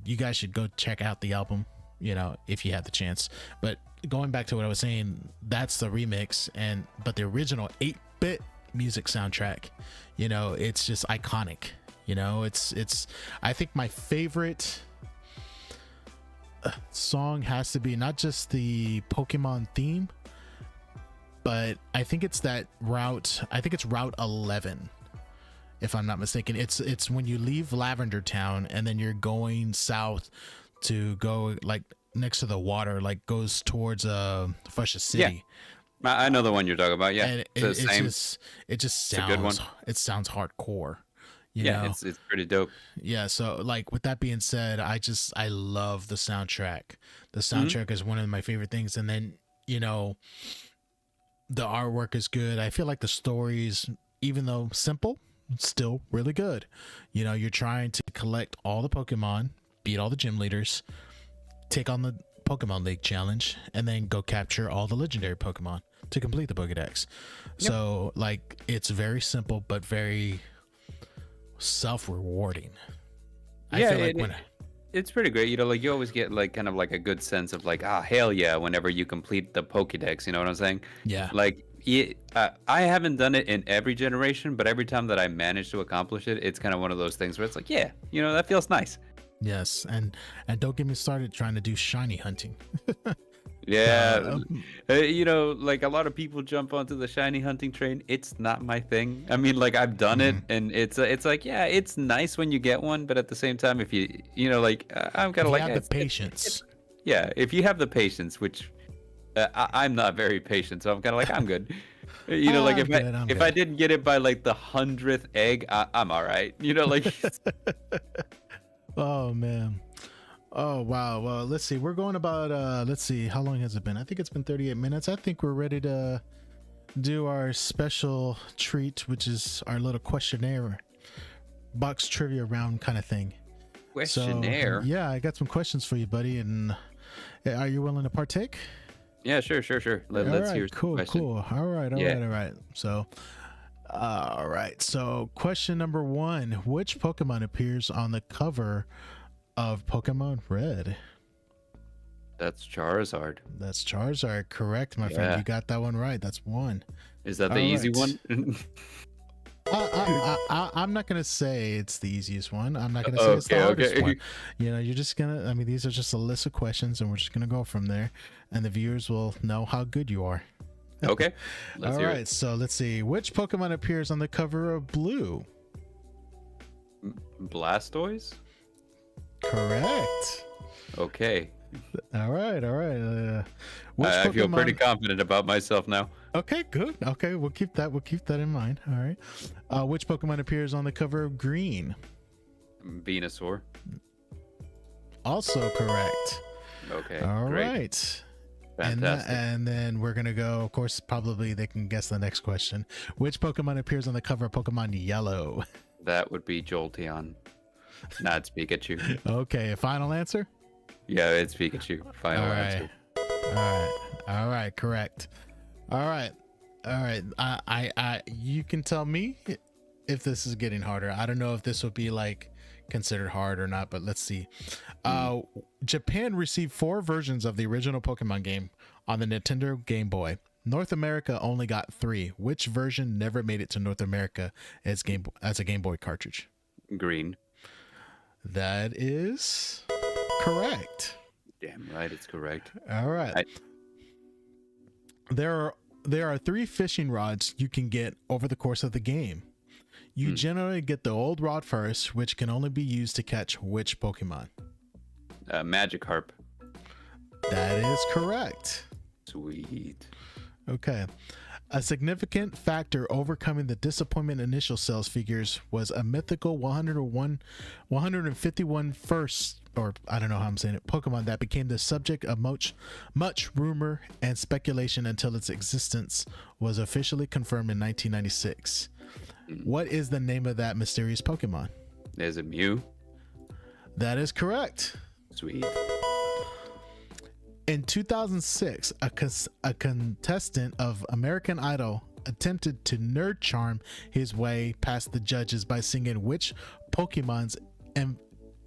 you guys should go check out the album, if you have the chance. But going back to what I was saying, that's the remix, but the original 8-bit music soundtrack, it's just iconic. It's I think my favorite song has to be not just the Pokemon theme, but I think it's that route. I think it's Route 11, if I'm not mistaken. It's when you leave Lavender Town and then you're going south to go like next to the water, like goes towards Fusha City. Yeah, I know the one you're talking about. Yeah, And it's the same. it just It's a good one. sounds it sounds hardcore. You Yeah, know? it's pretty dope. Yeah, so like with that being said, I love the soundtrack. The soundtrack is one of my favorite things, and then the artwork is good. I feel like the stories, even though simple, still really good. You're trying to collect all the Pokemon, beat all the gym leaders, take on the Pokemon League challenge, and then go capture all the legendary Pokemon to complete the Pokédex. Yep. So like it's very simple but very self-rewarding. Yeah, it's pretty great. Like you always get like kind of like a good sense of like, hell yeah, whenever you complete the Pokédex. You know what I'm saying? Yeah. Like I haven't done it in every generation, but every time that I manage to accomplish it, it's kind of one of those things where it's like, yeah, that feels nice. Yes, and don't get me started trying to do shiny hunting. Yeah, like a lot of people jump onto the shiny hunting train. It's not my thing. I mean, like I've done it, and it's like, yeah, it's nice when you get one, but at the same time, if like I'm kind of like have the patience. Yeah, if you have the patience, which I'm not very patient, so I'm kind of like I'm good. Like if I didn't get it by like the 100th egg, I'm all right. Like. Oh man. Oh wow. Well, let's see. We're going about let's see, how long has it been? I think it's been 38 minutes. I think we're ready to do our special treat, which is our little questionnaire box trivia round kind of thing. Questionnaire? So, yeah, I got some questions for you, buddy, and are you willing to partake? Yeah, sure. Let's hear some questions. Cool. All right. So all right. So question number 1, which Pokemon appears on the cover of Pokemon Red? That's Charizard. That's Charizard. Correct, my friend. You got that one right. That's 1. Is that the easy one? I'm not going to say it's the easiest one. I'm not going to say it's the hardest one. You're just going to, these are just a list of questions and we're just going to go from there and the viewers will know how good you are. Okay. All right. So let's see. Which Pokemon appears on the cover of Blue? Blastoise? Correct. Okay. All right. I feel pretty confident about myself now. Okay, good. Okay, we'll keep that in mind. All right. Which Pokemon appears on the cover of Green? Venusaur. Also correct. Okay. All great. right. Fantastic. And then we're gonna go. Of course, probably they can guess the next question. Which Pokemon appears on the cover of Pokemon Yellow? That would be Jolteon. Not Pikachu. Okay, final answer. Yeah, it's Pikachu. Final answer. All right. Correct. All right. I you can tell me if this is getting harder. I don't know if this would be like considered hard or not, but let's see. Japan received 4 versions of the original Pokemon game on the Nintendo Game Boy. North America only got 3. Which version never made it to North America as a Game Boy cartridge? Green. That is correct. Damn right, it's correct. All right. There are 3 fishing rods you can get over the course of the game. You generally get the old rod first, which can only be used to catch which Pokemon? Magikarp. That is correct. Sweet. Okay. A significant factor overcoming the disappointment initial sales figures was a mythical 151 first, or I don't know how I'm saying it, Pokemon that became the subject of much rumor and speculation until its existence was officially confirmed in 1996. What is the name of that mysterious Pokemon? Is it Mew? That is correct. Sweet. In 2006, a contestant of American Idol attempted to nerd charm his way past the judges by singing which Pokemon's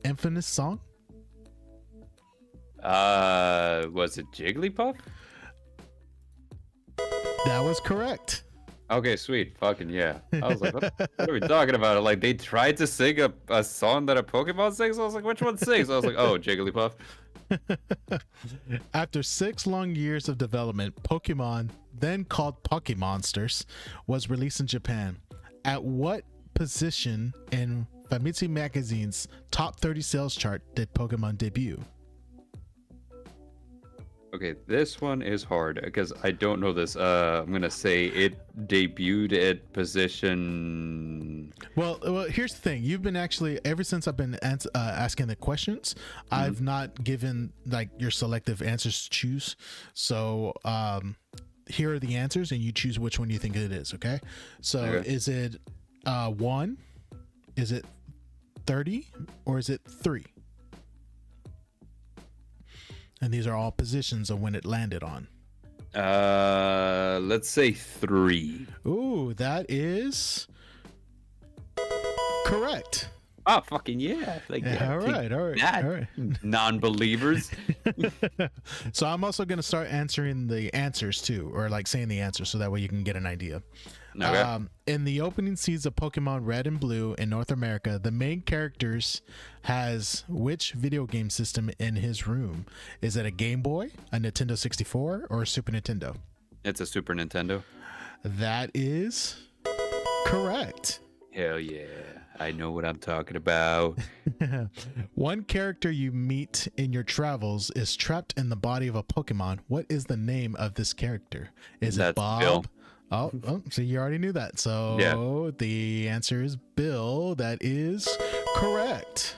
infamous song? Was it Jigglypuff? That was correct. Okay, sweet. Fucking yeah. I was like, what are we talking about? Like, they tried to sing a song that a Pokemon sings? I was like, which one sings? I was like, oh, Jigglypuff. After 6 long years of development, Pokemon, then called Pokemonsters, was released in Japan. At what position in Famitsu Magazine's top 30 sales chart did Pokemon debut? Okay, this one is hard because I don't know this. I'm gonna say it debuted at position. Well, here's the thing. You've been actually, ever since I've been asking the questions, I've not given like your selective answers to choose. So here are the answers, and you choose which one you think it is. Okay. So is it 1? Is it 30? Or is it 3? And these are all positions of when it landed on. Let's say 3. Ooh, that is correct. Oh, fucking yeah. Like, Yeah, all right. Non-believers. So I'm also going to start answering the answers too, or like saying the answers so that way you can get an idea. Okay. In the opening scenes of Pokemon Red and Blue in North America, the main characters has which video game system in his room? Is it a Game Boy, a Nintendo 64, or a Super Nintendo? It's a Super Nintendo. That is correct. Hell yeah. I know what I'm talking about. One character you meet in your travels is trapped in the body of a Pokemon. What is the name of this character? Is it Bob? Bill. Oh, so you already knew that. So Yeah. the answer is Bill. That is correct.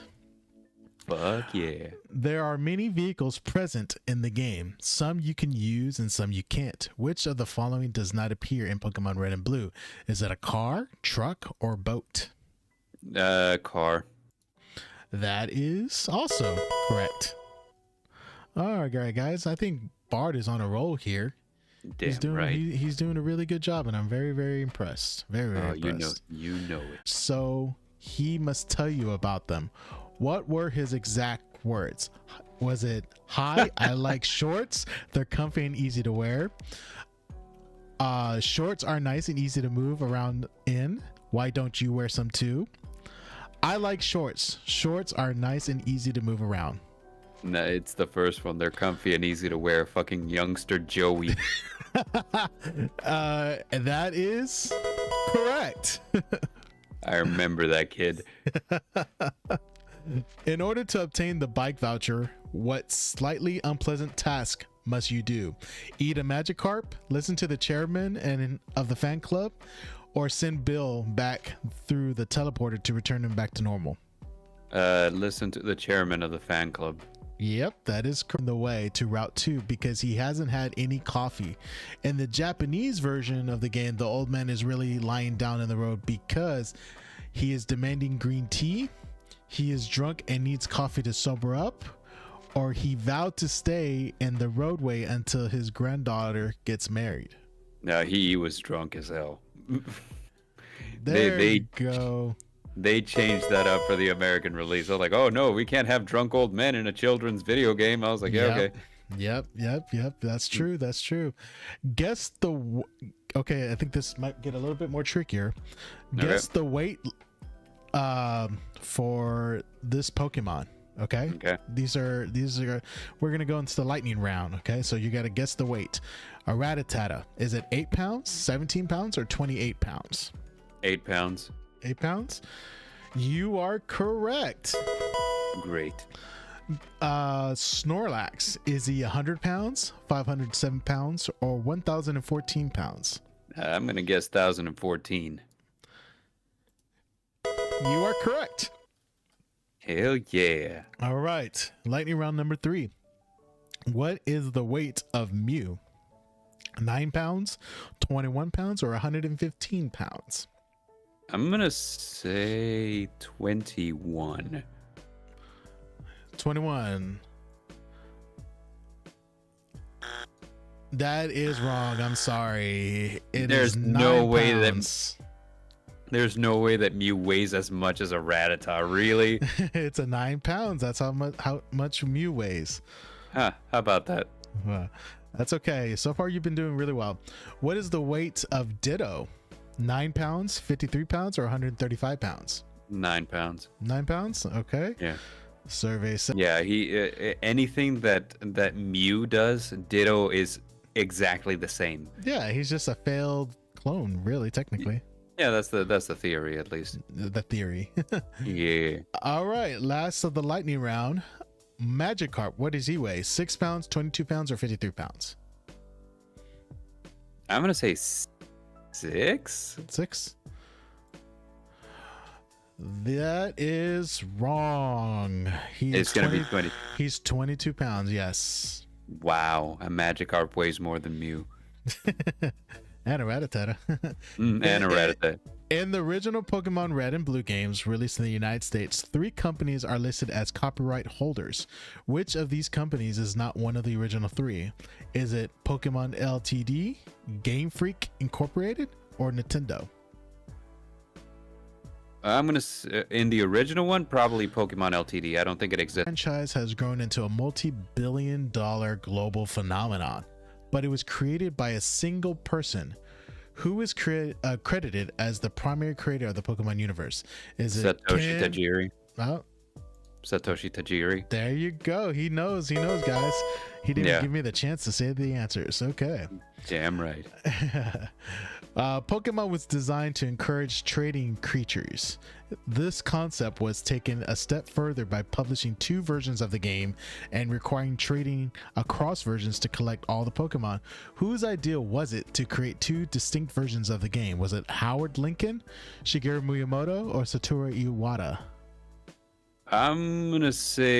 Fuck yeah. There are many vehicles present in the game. Some you can use and some you can't. Which of the following does not appear in Pokemon Red and Blue? Is it a car, truck, or boat? Car. That is also correct. All right, guys. I think Bart is on a roll here. Damn He's doing right. he's doing a really good job, and I'm very, very impressed. Very impressed. You know it. So he must tell you about them. What were his exact words? Was it, "Hi, I like shorts. They're comfy and easy to wear. Shorts are nice and easy to move around in. Why don't you wear some too? I like shorts. Shorts are nice and easy to move around." No, it's the first one. They're comfy and easy to wear. Fucking youngster Joey. And that is correct. I remember that kid. In order to obtain the bike voucher, what slightly unpleasant task must you do? Eat a Magikarp, listen to the chairman of the fan club, or send Bill back through the teleporter to return him back to normal? Listen to the chairman of the fan club. Yep, that is the way to Route 2 because he hasn't had any coffee. In the Japanese version of the game, the old man is really lying down in the road because he is demanding green tea, he is drunk and needs coffee to sober up, or he vowed to stay in the roadway until his granddaughter gets married. No, he was drunk as hell. There you go. They changed that up for the American release. I was like, oh no, we can't have drunk old men in a children's video game. I was like, yeah, okay. Yep. That's true. That's true. Guess the. Okay, I think this might get a little bit more trickier. Guess the weight for this Pokemon. Okay. Okay. These are. We're gonna go into the lightning round. Okay, so you got to guess the weight. A Rattata. Is it 8 pounds, 17 pounds, or 28 pounds? 8 pounds. 8 pounds. You are correct. Great. Snorlax, is he 100 pounds, 507 pounds, or 1014 pounds? I'm gonna guess 1014. You are correct. Hell yeah. All right, lightning round number 3. What is the weight of Mew? 9 pounds, 21 pounds, or 115 pounds? I'm gonna say 21. 21. That is wrong. I'm sorry. There's no way that Mew weighs as much as a Rattata. Really? It's a 9 pounds. That's how much Mew weighs. Huh? How about that? That's okay. So far, you've been doing really well. What is the weight of Ditto? 9 pounds, 53 pounds, or 135 pounds? 9 pounds. 9 pounds. Okay. Yeah. Survey said. Yeah, he anything that Mew does, Ditto is exactly the same. Yeah, he's just a failed clone, really, technically. Yeah, that's the theory at least. The theory. Yeah. All right, last of the lightning round. Magikarp, what does he weigh? 6 pounds, 22 pounds, or 53 pounds? I'm gonna say 6. 6. That is wrong. It's gonna be 20. He's 22 pounds. Yes. Wow, a Magikarp weighs more than Mew. And a Rattata. And a Rattata. In the original Pokemon Red and Blue games released in the United States, 3 companies are listed as copyright holders. Which of these companies is not one of the original 3? Is it Pokemon Ltd, Game Freak Incorporated, or Nintendo? I'm gonna in the original one, probably Pokemon Ltd. I don't think it The exists. franchise has grown into a multi-billion-dollar global phenomenon, but it was created by a single person. Who is credited as the primary creator of the Pokemon universe? Is it Satoshi Tajiri? Oh, Satoshi Tajiri. there you go. He knows, guys. He didn't give me the chance to say the answers. Okay. Damn right. Pokemon was designed to encourage trading creatures. This concept was taken a step further by publishing 2 versions of the game and requiring trading across versions to collect all the Pokemon. Whose idea was it to create 2 distinct versions of the game? Was it Howard Lincoln, Shigeru Miyamoto, or Satoru Iwata? I'm gonna say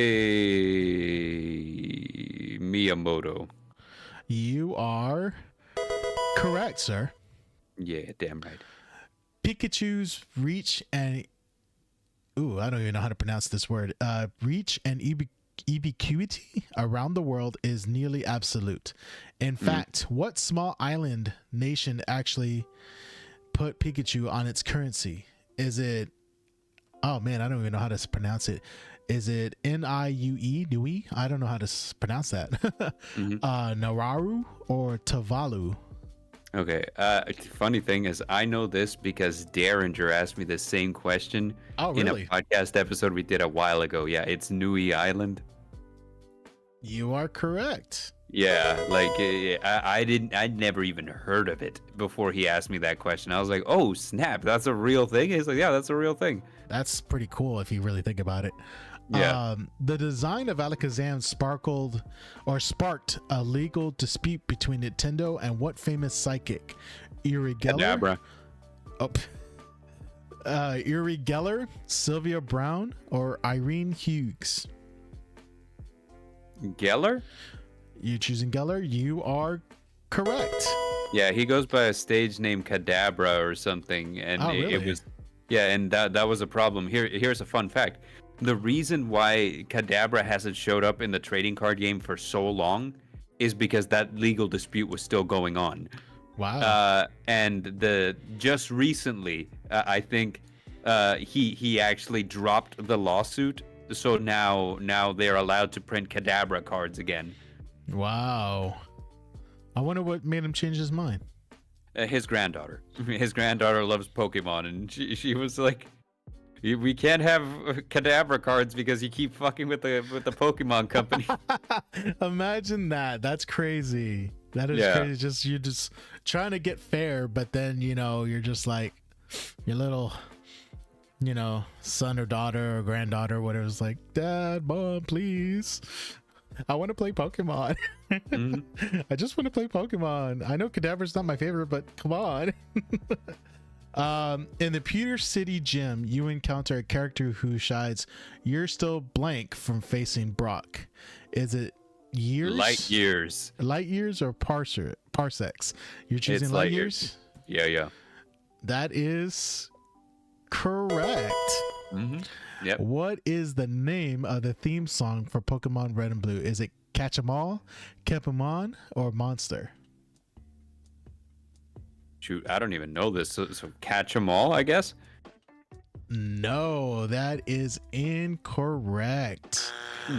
Miyamoto. You are correct, sir. Yeah, damn right. Pikachu's reach and I don't even know how to pronounce this word. Reach and ubiquity around the world is nearly absolute. In fact, what small island nation actually put Pikachu on its currency? Is it? Oh man, I don't even know how to pronounce it. Is it Niue? Nui? I don't know how to pronounce that. Nararu or Tavalu? Okay. Funny thing is, I know this because Derringer asked me the same question in a podcast episode we did a while ago. Yeah, it's Nui Island. You are correct. Yeah, like I'd never even heard of it before he asked me that question. I was like, oh snap, that's a real thing. He's like, yeah, that's a real thing. That's pretty cool if you really think about it. Yeah. The design of Alakazam sparked a legal dispute between Nintendo and what famous psychic? Uri Geller? Kadabra. Uri Geller, Sylvia Brown, or Irene Hughes? Geller? You choosing Geller? You are correct. Yeah, he goes by a stage name Kadabra or something, and it was, yeah, and that was a problem. Here's a fun fact. The reason why Kadabra hasn't showed up in the trading card game for so long is because that legal dispute was still going on. Wow. And just recently, I think he actually dropped the lawsuit, so now they're allowed to print Kadabra cards again. Wow. I wonder what made him change his mind. His granddaughter. His granddaughter loves Pokemon, and she was like, we can't have Kadabra cards because you keep fucking with the Pokemon company. Imagine that. That's crazy. That is crazy. You're just trying to get fair, but then you're just like your little son or daughter or granddaughter or whatever is like, Dad, Mom, please, I want to play Pokemon. I just want to play Pokemon. I know Kadabra's not my favorite, but come on. In the Pewter City Gym, you encounter a character who shouts, "You're still blank" from facing Brock. Is it years? Light years or parsecs? You're choosing light years? Yeah. That is correct. Yep. What is the name of the theme song for Pokemon Red and Blue? Is it Catch 'em All, Kepamon, or Monster? Shoot, I don't even know this. So Catch 'em All, I guess? No, that is incorrect.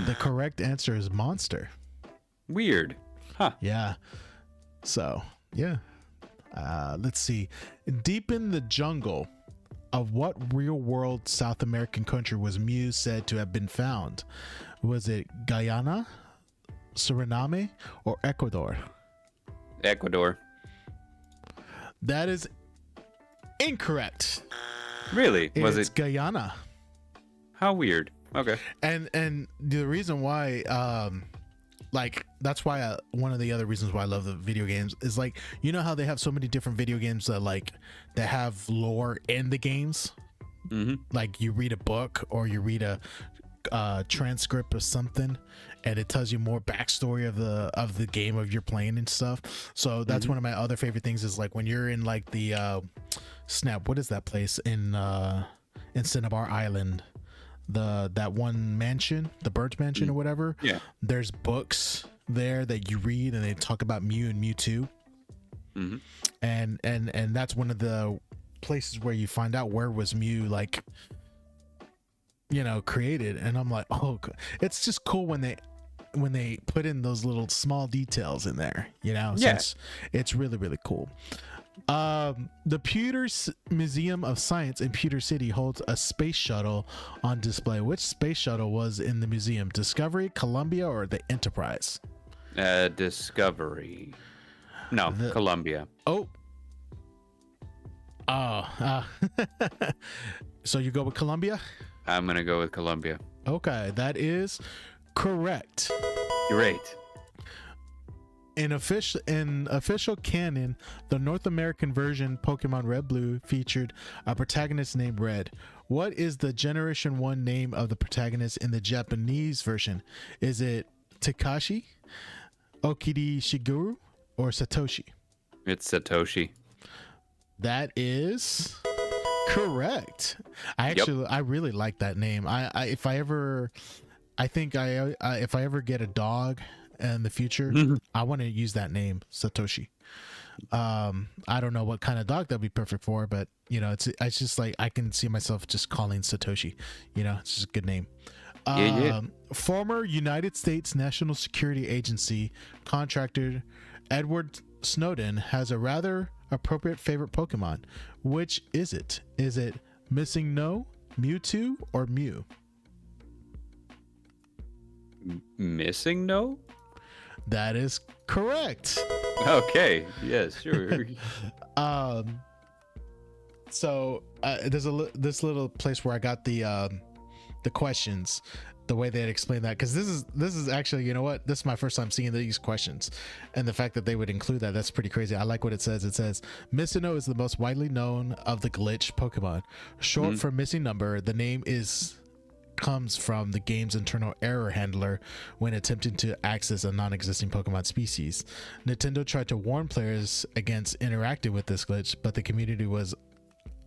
The correct answer is Monster. Weird. Huh. Yeah. So, yeah. Let's see. Deep in the jungle, of what real-world South American country was Mew said to have been found? Was it Guyana, Suriname, or Ecuador? Ecuador. That is incorrect. Really? Was It's it? Guyana. How weird. Okay. And the reason why, like, that's why one of the other reasons why I love the video games is, like, you know how they have so many different video games that, like, that have lore in the games. Mm-hmm. Like, you read a book or you read a transcript or something, and it tells you more backstory of the game of you're playing and stuff. So that's one of my other favorite things is, like, when you're in, like, the snap, what is that place in Cinnabar Island, that one mansion, the Birch Mansion or whatever. Yeah, there's books there that you read and they talk about Mew and Mewtwo. And that's one of the places where you find out where was Mew, like, you know, created. And I'm like, oh, it's just cool when they put in those little small details in there, you know. Yeah. So it's really, really cool. The Pewter's Museum of Science in Pewter City holds a space shuttle on display. Which space shuttle was in the museum? Discovery, Columbia, or the Enterprise? Discovery. No, Columbia. So you go with Columbia? I'm gonna go with Columbia. Okay, that is correct. Great. In official canon, the North American version Pokemon Red Blue featured a protagonist named Red. What is the Generation 1 name of the protagonist in the Japanese version? Is it Takashi, Okidi Shigeru, or Satoshi? It's Satoshi. That is correct. I really like that name. If I ever get a dog in the future, I want to use that name, Satoshi. I don't know what kind of dog that'd be perfect for, but you know, it's just like I can see myself just calling Satoshi. You know, it's just a good name. Former United States National Security Agency contractor Edward Snowden has a rather appropriate favorite Pokemon. Which is it? Is it Missing No, Mewtwo, or Mew? Missing No? That is correct. Okay. Yes, sure. So there's this little place where I got the questions, the way they'd explain that, because this is actually, you know what, this is my first time seeing these questions, and the fact that they would include that's pretty crazy. I like what it says. It says Missino is the most widely known of the glitch Pokemon. Short for missing number, the name comes from the game's internal error handler when attempting to access a non-existing Pokemon species. Nintendo tried to warn players against interacting with this glitch, but the community was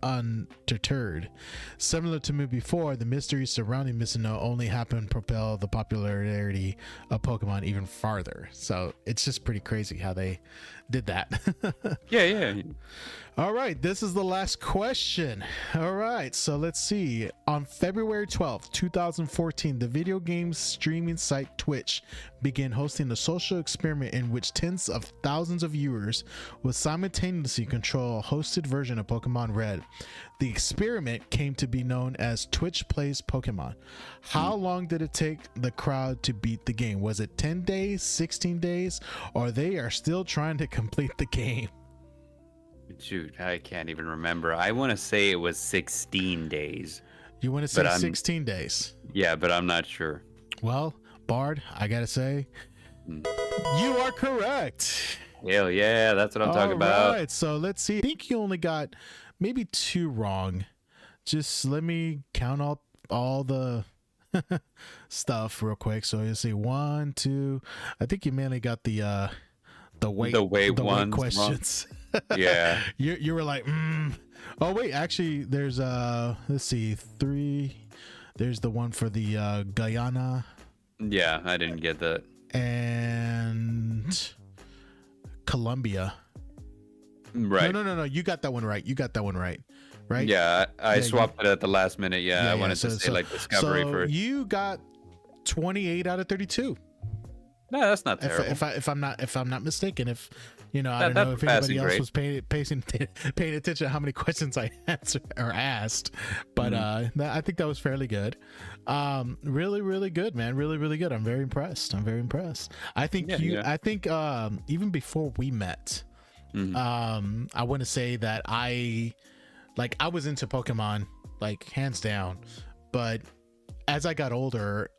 undeterred. Similar to Mew before, the mysteries surrounding Missino only happened to propel the popularity of Pokemon even farther. So it's just pretty crazy how they did that. Yeah. All right, this is the last question. All right, so let's see. On February 12th, 2014, the video game streaming site Twitch began hosting a social experiment in which tens of thousands of viewers would simultaneously control a hosted version of Pokemon Red. The experiment came to be known as Twitch Plays Pokemon. How long did it take the crowd to beat the game? Was it 10 days, 16 days, or they are still trying to complete the game? Shoot, I can't even remember. I want to say it was 16 days. You want to say 16 days? Yeah, but I'm not sure. Well, Bard, I gotta say, you are correct. Hell yeah, that's what I'm talking about. All right, so let's see. I think you only got maybe 2 wrong. Just let me count up all the stuff real quick. So you'll see 1, 2. I think you mainly got the weight questions. Yeah. You were like, oh wait, actually there's let's see, 3. There's the one for the Guyana. Yeah, I didn't get that. And Colombia. Right. No, you got that one right. Right? Yeah, I swapped it at the last minute. Yeah, I wanted to say like Discovery first. You got 28 out of 32. No, that's not terrible. If I'm not mistaken, You know, I don't know if That's anybody else great. was paying attention to how many questions I answered or asked, but I think that was fairly good. Really, really good, man. Really, really good. I'm very impressed. I think I think even before we met, I want to say that I was into Pokemon, like hands down, but as I got older,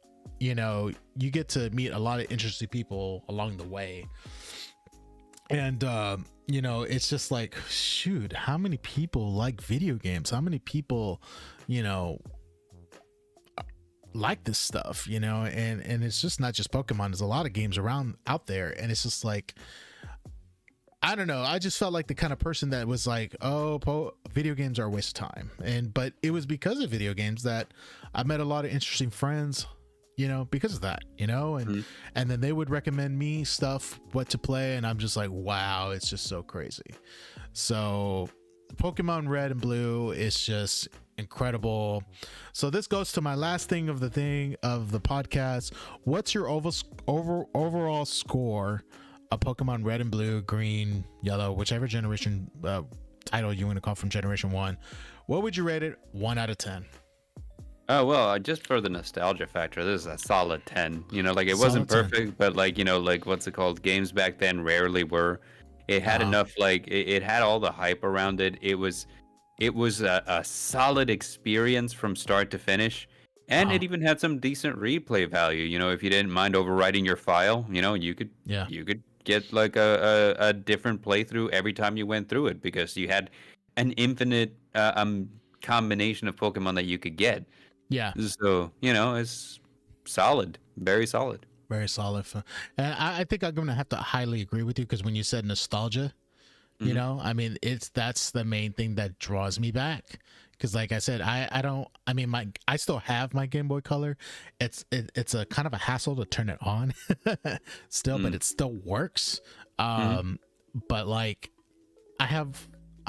you know, you get to meet a lot of interesting people along the way. And, you know, it's just like, shoot, how many people like video games? How many people, you know, like this stuff, you know? And it's just not just Pokemon. There's a lot of games around out there. And it's just like, I don't know. I just felt like the kind of person that was like, oh, video games are a waste of time. But it was because of video games that I met a lot of interesting friends, you know, because of that, you know, and then they would recommend me stuff, what to play, and I'm just like, wow, it's just so crazy. So Pokemon Red and Blue is just incredible. So this goes to my last thing of the podcast. What's your overall score of Pokemon Red and Blue, Green, Yellow, whichever generation title you want to call from Generation 1? What would you rate it 1 out of 10? Oh, well, just for the nostalgia factor, this is a solid 10. You know, like it wasn't perfect, but like, you know, like what's it called? Games back then rarely were. It had enough, like it had all the hype around it. It was a solid experience from start to finish. And it even had some decent replay value. You know, if you didn't mind overwriting your file, you know, you could get like a different playthrough every time you went through it, because you had an infinite combination of Pokemon that you could get. Yeah. So, you know, it's solid. Very solid. Very solid. And I think I'm going to have to highly agree with you, because when you said nostalgia, you know, I mean, that's the main thing that draws me back. Because like I said, I still have my Game Boy Color. It's a kind of a hassle to turn it on still, but it still works. But like I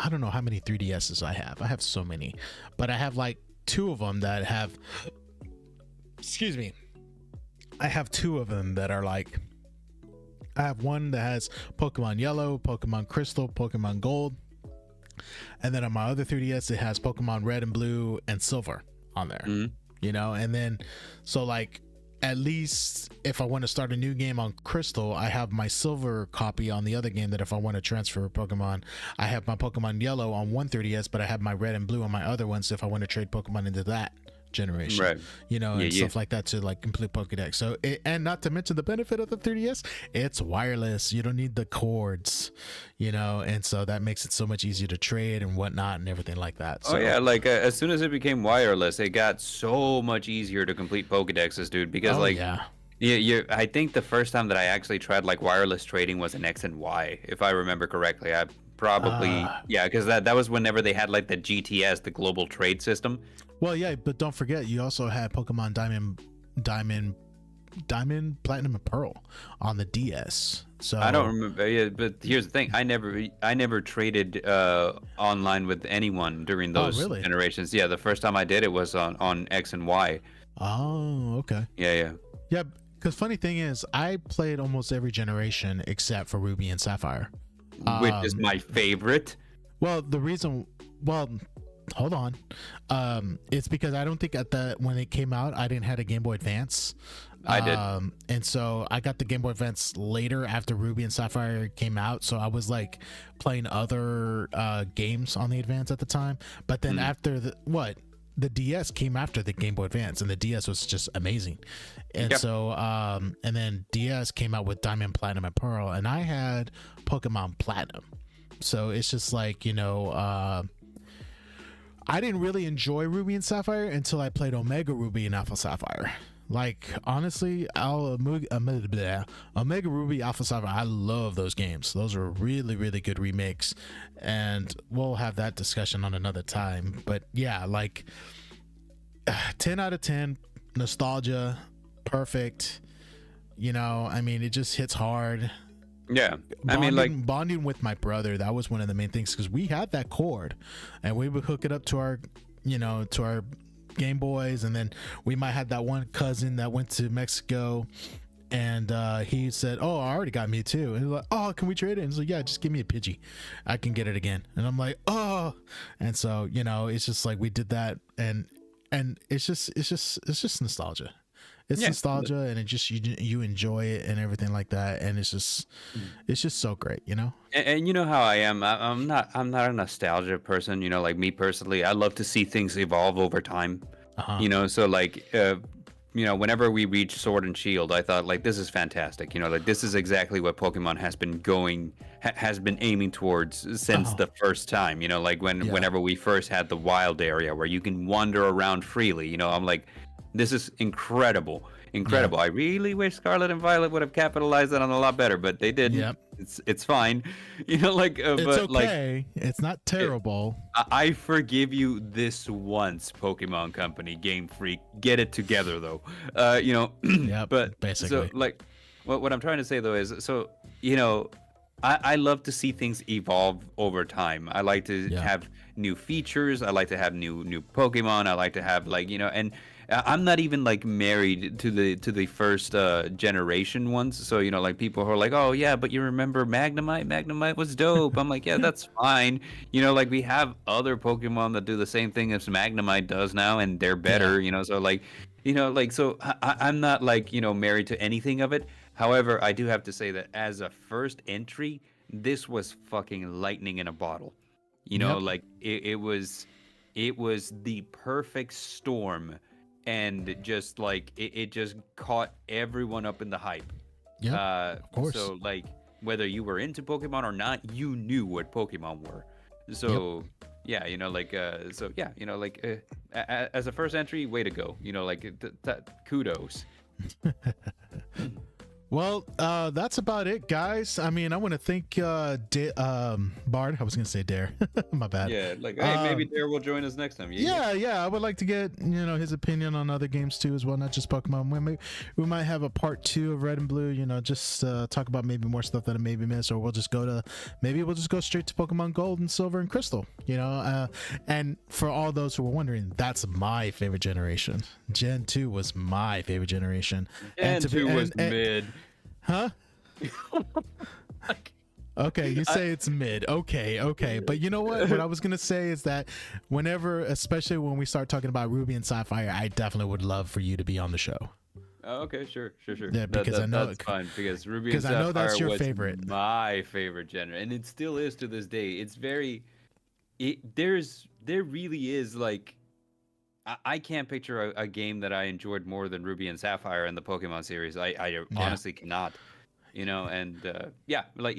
don't know how many 3DSs I have. I have so many, but I have like 2 of them that have, excuse me, I have 2 of them that are like, I have one that has Pokemon Yellow, Pokemon Crystal, Pokemon Gold, and then on my other 3DS it has Pokemon Red and Blue and Silver on there. You know, and then so like, at least if I want to start a new game on Crystal, I have my Silver copy on the other game, that if I want to transfer Pokemon, I have my Pokemon Yellow on one 3DS, but I have my Red and Blue on my other one, so if I want to trade Pokemon into that generation, right, you know, and stuff like that to like complete Pokédex. So and not to mention the benefit of the 3DS, it's wireless. You don't need the cords, you know, and so that makes it so much easier to trade and whatnot and everything like that. So, like as soon as it became wireless, it got so much easier to complete Pokédexes, dude, because I think the first time that I actually tried like wireless trading was in X and Y, if I remember correctly. I probably because that was whenever they had like the GTS, the global trade system. Well, yeah, but don't forget, you also had Pokemon Diamond, Platinum, and Pearl on the DS. So I don't remember. Yeah, but here's the thing: I never traded online with anyone during those generations. Yeah, the first time I did it was on X and Y. Oh, okay. Yeah. Because funny thing is, I played almost every generation except for Ruby and Sapphire, which is my favorite. Well, hold on. It's because I don't think when it came out, I didn't have a Game Boy Advance. I did. And so I got the Game Boy Advance later after Ruby and Sapphire came out. So I was like playing other games on the Advance at the time. But then after the DS came after the Game Boy Advance, and the DS was just amazing. And so and then DS came out with Diamond, Platinum, and Pearl, and I had Pokemon Platinum. So it's just like, you know, I didn't really enjoy Ruby and Sapphire until I played Omega Ruby and Alpha Sapphire. Like, honestly, Omega Ruby, Alpha Sapphire, I love those games. Those are really, really good remakes, and we'll have that discussion on another time. But yeah, like 10 out of 10, nostalgia, perfect. You know, I mean, it just hits hard. Yeah, I mean, like bonding with my brother, that was one of the main things, because we had that cord and we would hook it up to our Game Boys, and then we might have that one cousin that went to Mexico and he said, "Oh, I already got Mewtwo." And he's like, "Oh, can we trade it?" And he's like, "Yeah, just give me a Pidgey, I can get it again." And I'm like, "Oh," and so it's just like we did that, and it's just nostalgia. It's nostalgia, and it just you enjoy it and everything like that, and it's just so great, And you know how I am. I'm not a nostalgia person. Like me personally, I love to see things evolve over time. So like whenever we reach Sword and Shield, I thought like this is fantastic. Like this is exactly what Pokemon has been aiming towards since the first time. Like whenever we first had the wild area where you can wander around freely. I'm like, this is incredible. Yeah. I really wish Scarlet and Violet would have capitalized on it a lot better, but they didn't. Yep. It's fine. It's okay. Like, it's not terrible. I forgive you this once, Pokemon Company, Game Freak. Get it together, though. Yeah, but basically. So, like, what I'm trying to say, though, is I love to see things evolve over time. I like to have new features. I like to have new Pokemon. I like to have and I'm not even like married to the first generation ones. So like people who are like, oh yeah, but you remember Magnemite? Magnemite was dope. I'm like, yeah, that's fine. Like we have other Pokemon that do the same thing as Magnemite does now, and they're better. So like, so I'm not like married to anything of it. However, I do have to say that as a first entry, this was fucking lightning in a bottle. Like it was the perfect storm. And just like it just caught everyone up in the hype. Yeah, of course. So like whether you were into Pokemon or not, you knew what Pokemon were. So yeah, as a first entry, way to go. Kudos. Well, that's about it, guys. I mean, I want to thank Bard. I was gonna say Dare. My bad. Yeah, like hey, maybe Dare will join us next time. Yeah. I would like to get his opinion on other games too, as well, not just Pokemon. We might have a part 2 of Red and Blue. Just talk about maybe more stuff that I maybe missed, or we'll just go straight to Pokemon Gold and Silver and Crystal. And for all those who were wondering, that's my favorite generation. Gen 2 was my favorite generation. Gen 2 was mid. Huh? Okay, you say it's mid. Okay. But you know what? What I was going to say is that especially when we start talking about Ruby and Sapphire, I definitely would love for you to be on the show. Oh, okay, sure. Yeah, because I know that's fine. Because Ruby and Sapphire I know that's your was favorite. My favorite genre, and it still is to this day. It's very. There really is like. I can't picture a game that I enjoyed more than Ruby and Sapphire in the Pokemon series. I honestly cannot, and like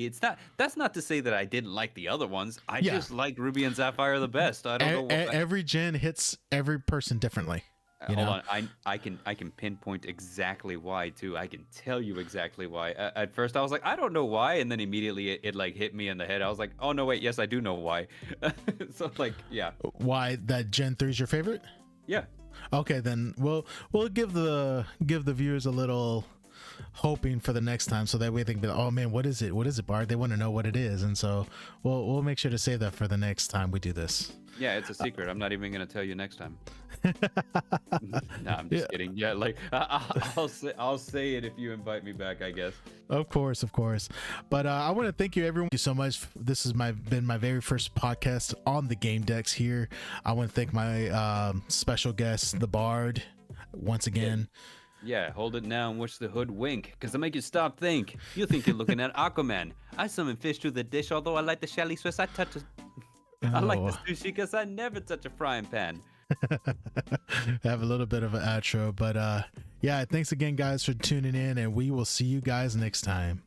that's not to say that I didn't like the other ones. I just like Ruby and Sapphire the best. I don't know why. Every gen hits every person differently. Hold on, I can pinpoint exactly why too. I can tell you exactly why. At first I was like, I don't know why, and then immediately it like hit me in the head. I was like, oh no, wait, yes I do know why. So like, yeah. Why that Gen 3 is your favorite? Yeah. Okay, then we'll give the viewers a little hoping for the next time, so that way they can be like, oh man, what is it, Bard? They want to know what it is, and so we'll make sure to save that for the next time we do this. Yeah, it's a secret. I'm not even gonna tell you next time. No, I'm just kidding. Yeah, like I'll say it if you invite me back, I guess. Of course. But I want to thank you, everyone. Thank you so much. This has been my very first podcast on the Gamedex here. I want to thank my special guest, the Bard, once again. Yeah, hold it now and watch the hood wink, because I make you stop think. You think you're looking at Aquaman. I summon fish to the dish, although I like the Shelly Swiss. I like the sushi because I never touch a frying pan. Have a little bit of an outro, but yeah, thanks again, guys, for tuning in, and we will see you guys next time.